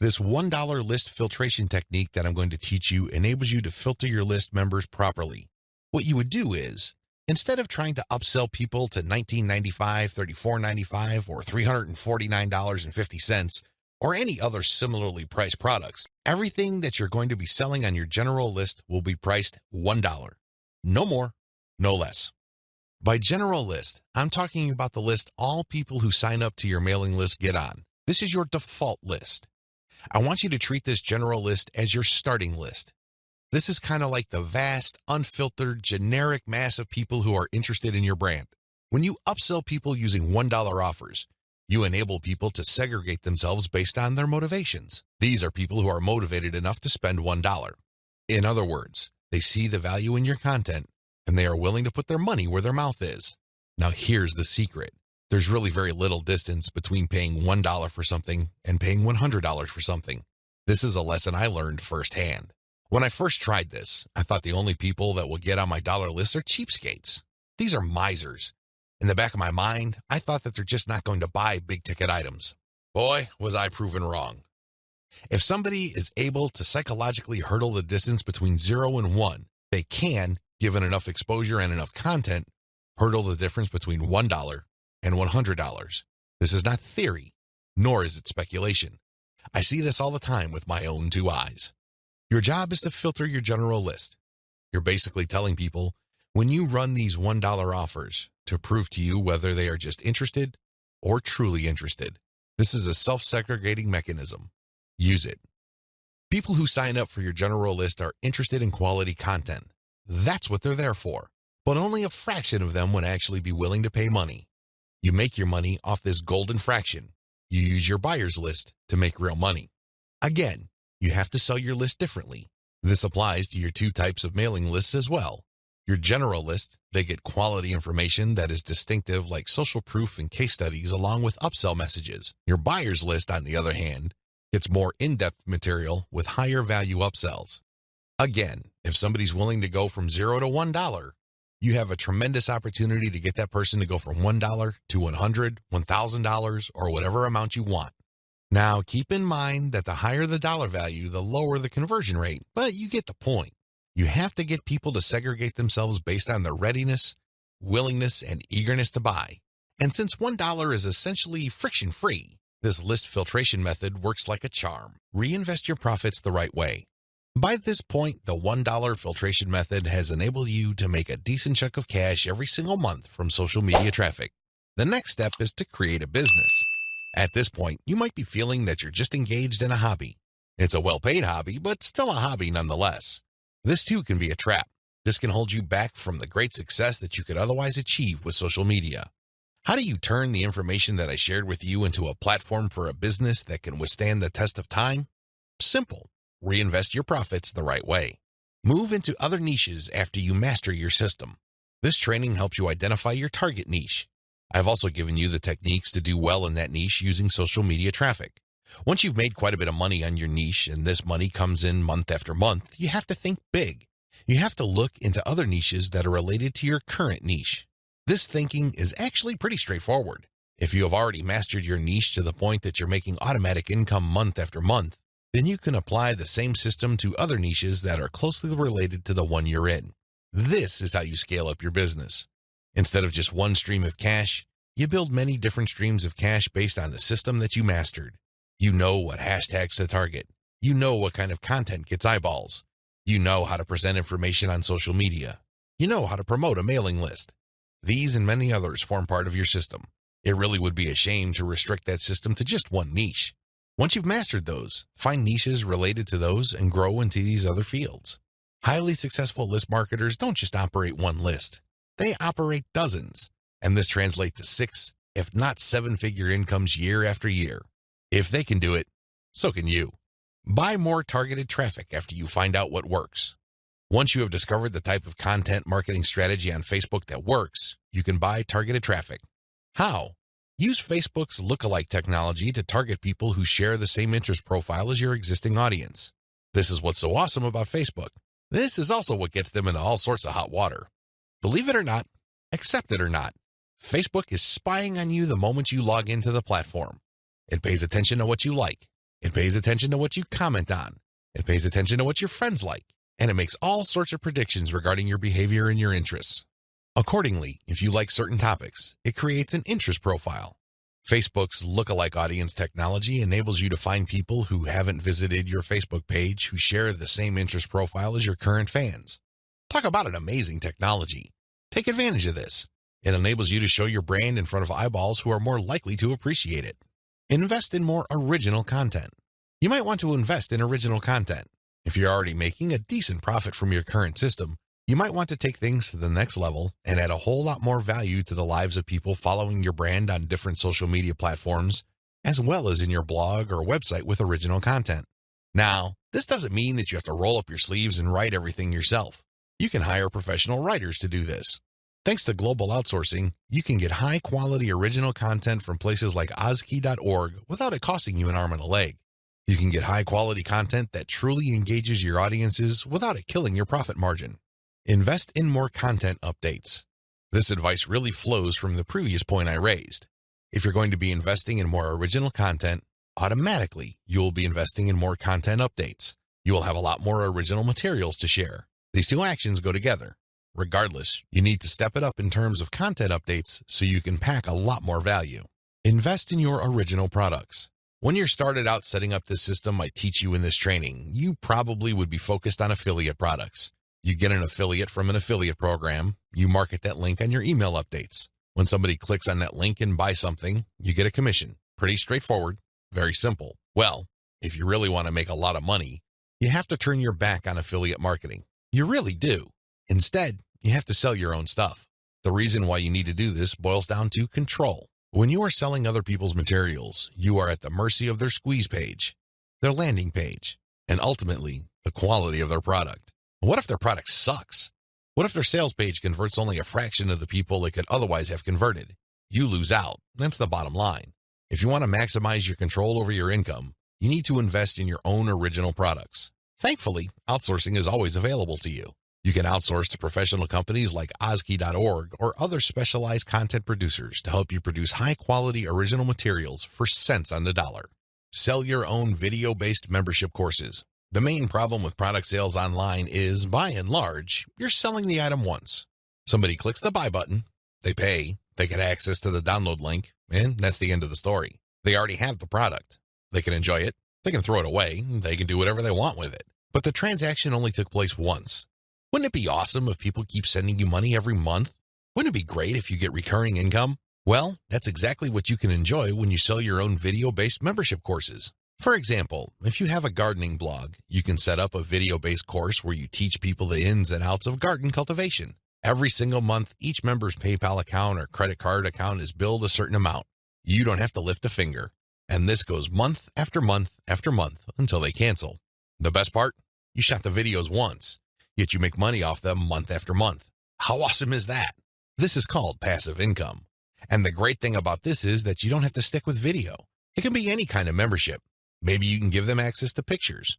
This $1 list filtration technique that I'm going to teach you enables you to filter your list members properly. What you would do is, instead of trying to upsell people to $19.95, $34.95, or $349.50, or any other similarly priced products, everything that you're going to be selling on your general list will be priced $1. No more, no less. By general list, I'm talking about the list all people who sign up to your mailing list get on. This is your default list. I want you to treat this general list as your starting list. This is kind of like the vast, unfiltered, generic mass of people who are interested in your brand. When you upsell people using $1 offers, you enable people to segregate themselves based on their motivations. These are people who are motivated enough to spend $1. In other words, they see the value in your content, and they are willing to put their money where their mouth is. Now here's the secret. There's really very little distance between paying $1 for something and paying $100 for something. This is a lesson I learned firsthand. When I first tried this, I thought the only people that will get on my dollar list are cheapskates. These are misers. In the back of my mind, I thought that they're just not going to buy big-ticket items. Boy, was I proven wrong. If somebody is able to psychologically hurdle the distance between 0 and 1, they can, given enough exposure and enough content, hurdle the difference between $1 and $100. This is not theory, nor is it speculation. I see this all the time with my own two eyes. Your job is to filter your general list. You're basically telling people, when you run these $1 offers, to prove to you whether they are just interested or truly interested. This is a self-segregating mechanism. Use it. People who sign up for your general list are interested in quality content. That's what they're there for. But only a fraction of them would actually be willing to pay money. You make your money off this golden fraction. You use your buyer's list to make real money. Again, you have to sell your list differently. This applies to your two types of mailing lists as well. Your general list, they get quality information that is distinctive like social proof and case studies along with upsell messages. Your buyer's list, on the other hand, gets more in-depth material with higher value upsells. Again, if somebody's willing to go from $0 to $1, you have a tremendous opportunity to get that person to go from $1 to $100, $1,000, or whatever amount you want. Now, keep in mind that the higher the dollar value, the lower the conversion rate, but you get the point. You have to get people to segregate themselves based on their readiness, willingness, and eagerness to buy. And since $1 is essentially friction-free, this list filtration method works like a charm. Reinvest your profits the right way. By this point, the $1 filtration method has enabled you to make a decent chunk of cash every single month from social media traffic. The next step is to create a business. At this point, you might be feeling that you're just engaged in a hobby. It's a well-paid hobby, but still a hobby nonetheless. This too can be a trap. This can hold you back from the great success that you could otherwise achieve with social media. How do you turn the information that I shared with you into a platform for a business that can withstand the test of time? Simple. Reinvest your profits the right way. Move into other niches after you master your system. This training helps you identify your target niche. I've also given you the techniques to do well in that niche using social media traffic. Once you've made quite a bit of money on your niche and this money comes in month after month, you have to think big. You have to look into other niches that are related to your current niche. This thinking is actually pretty straightforward. If you have already mastered your niche to the point that you're making automatic income month after month, then you can apply the same system to other niches that are closely related to the one you're in. This is how you scale up your business. Instead of just one stream of cash, you build many different streams of cash based on the system that you mastered. You know what hashtags to target. You know what kind of content gets eyeballs. You know how to present information on social media. You know how to promote a mailing list. These and many others form part of your system. It really would be a shame to restrict that system to just one niche. Once you've mastered those, find niches related to those and grow into these other fields. Highly successful list marketers don't just operate one list. They operate dozens, and this translates to 6, if not 7-figure incomes year after year. If they can do it, so can you. Buy more targeted traffic after you find out what works. Once you have discovered the type of content marketing strategy on Facebook that works, you can buy targeted traffic. How? Use Facebook's lookalike technology to target people who share the same interest profile as your existing audience. This is what's so awesome about Facebook. This is also what gets them into all sorts of hot water. Believe it or not, accept it or not, Facebook is spying on you the moment you log into the platform. It pays attention to what you like. It pays attention to what you comment on. It pays attention to what your friends like. And it makes all sorts of predictions regarding your behavior and your interests. Accordingly, if you like certain topics, it creates an interest profile. Facebook's lookalike audience technology enables you to find people who haven't visited your Facebook page who share the same interest profile as your current fans. Talk about an amazing technology. Take advantage of this. It enables you to show your brand in front of eyeballs who are more likely to appreciate it. Invest in more original content. You might want to invest in original content. If you're already making a decent profit from your current system, you might want to take things to the next level and add a whole lot more value to the lives of people following your brand on different social media platforms, as well as in your blog or website with original content. Now, this doesn't mean that you have to roll up your sleeves and write everything yourself. You can hire professional writers to do this. Thanks to global outsourcing, you can get high-quality original content from places like Ozkey.org without it costing you an arm and a leg. You can get high-quality content that truly engages your audiences without it killing your profit margin. Invest in more content updates. This advice really flows from the previous point I raised. If you're going to be investing in more original content, automatically you'll be investing in more content updates. You will have a lot more original materials to share. These two actions go together. Regardless, you need to step it up in terms of content updates so you can pack a lot more value. Invest in your original products. When you're started out setting up this system I teach you in this training, you probably would be focused on affiliate products. You get an affiliate from an affiliate program, you market that link on your email updates. When somebody clicks on that link and buys something, you get a commission. Pretty straightforward, very simple. Well, if you really want to make a lot of money, you have to turn your back on affiliate marketing. You really do. Instead, you have to sell your own stuff. The reason why you need to do this boils down to control. When you are selling other people's materials, you are at the mercy of their squeeze page, their landing page, and ultimately, the quality of their product. What if their product sucks? What if their sales page converts only a fraction of the people it could otherwise have converted? You lose out. That's the bottom line. If you want to maximize your control over your income, you need to invest in your own original products. Thankfully, outsourcing is always available to you. You can outsource to professional companies like Ozkey.org or other specialized content producers to help you produce high-quality original materials for cents on the dollar. Sell your own video-based membership courses. The main problem with product sales online is, by and large, you're selling the item once. Somebody clicks the buy button, they pay, they get access to the download link, and that's the end of the story. They already have the product. They can enjoy it, they can throw it away, they can do whatever they want with it. But the transaction only took place once. Wouldn't it be awesome if people keep sending you money every month? Wouldn't it be great if you get recurring income? Well, that's exactly what you can enjoy when you sell your own video-based membership courses. For example, if you have a gardening blog, you can set up a video-based course where you teach people the ins and outs of garden cultivation. Every single month, each member's PayPal account or credit card account is billed a certain amount. You don't have to lift a finger. And this goes month after month after month until they cancel. The best part? You shot the videos once, yet you make money off them month after month. How awesome is that? This is called passive income. And the great thing about this is that you don't have to stick with video. It can be any kind of membership. Maybe you can give them access to pictures.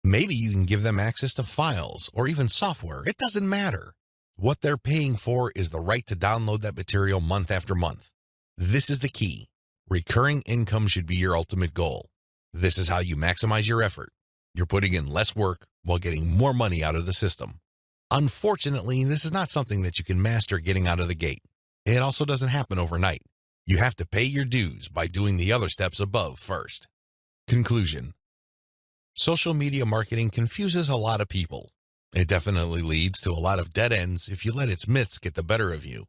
Maybe you can give them access to files or even software. It doesn't matter. What they're paying for is the right to download that material month after month. This is the key. Recurring income should be your ultimate goal. This is how you maximize your effort. You're putting in less work while getting more money out of the system. Unfortunately, this is not something that you can master getting out of the gate. It also doesn't happen overnight. You have to pay your dues by doing the other steps above first. Conclusion. Social media marketing confuses a lot of people. It definitely leads to a lot of dead ends if you let its myths get the better of you.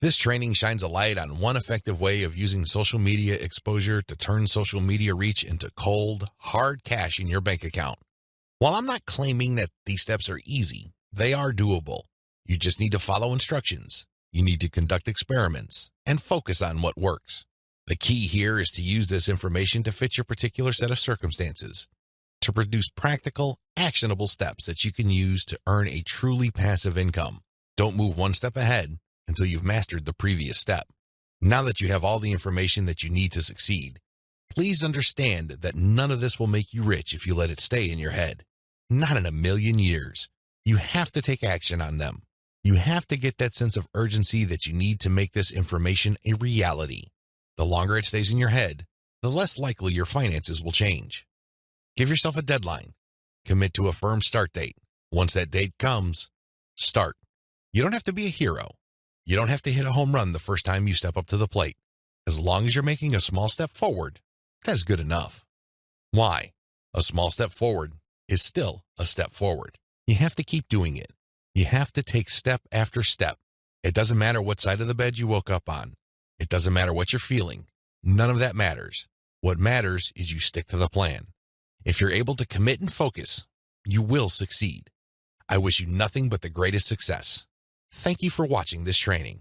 This training shines a light on one effective way of using social media exposure to turn social media reach into cold, hard cash in your bank account. While I'm not claiming that these steps are easy, they are doable. You just need to follow instructions. You need to conduct experiments and focus on what works. The key here is to use this information to fit your particular set of circumstances, to produce practical, actionable steps that you can use to earn a truly passive income. Don't move one step ahead until you've mastered the previous step. Now that you have all the information that you need to succeed, please understand that none of this will make you rich if you let it stay in your head. Not in a million years. You have to take action on them. You have to get that sense of urgency that you need to make this information a reality. The longer it stays in your head, the less likely your finances will change. Give yourself a deadline. Commit to a firm start date. Once that date comes, start. You don't have to be a hero. You don't have to hit a home run the first time you step up to the plate. As long as you're making a small step forward, that is good enough. Why? A small step forward is still a step forward. You have to keep doing it. You have to take step after step. It doesn't matter what side of the bed you woke up on. It doesn't matter what you're feeling. None of that matters. What matters is you stick to the plan. If you're able to commit and focus, you will succeed. I wish you nothing but the greatest success. Thank you for watching this training.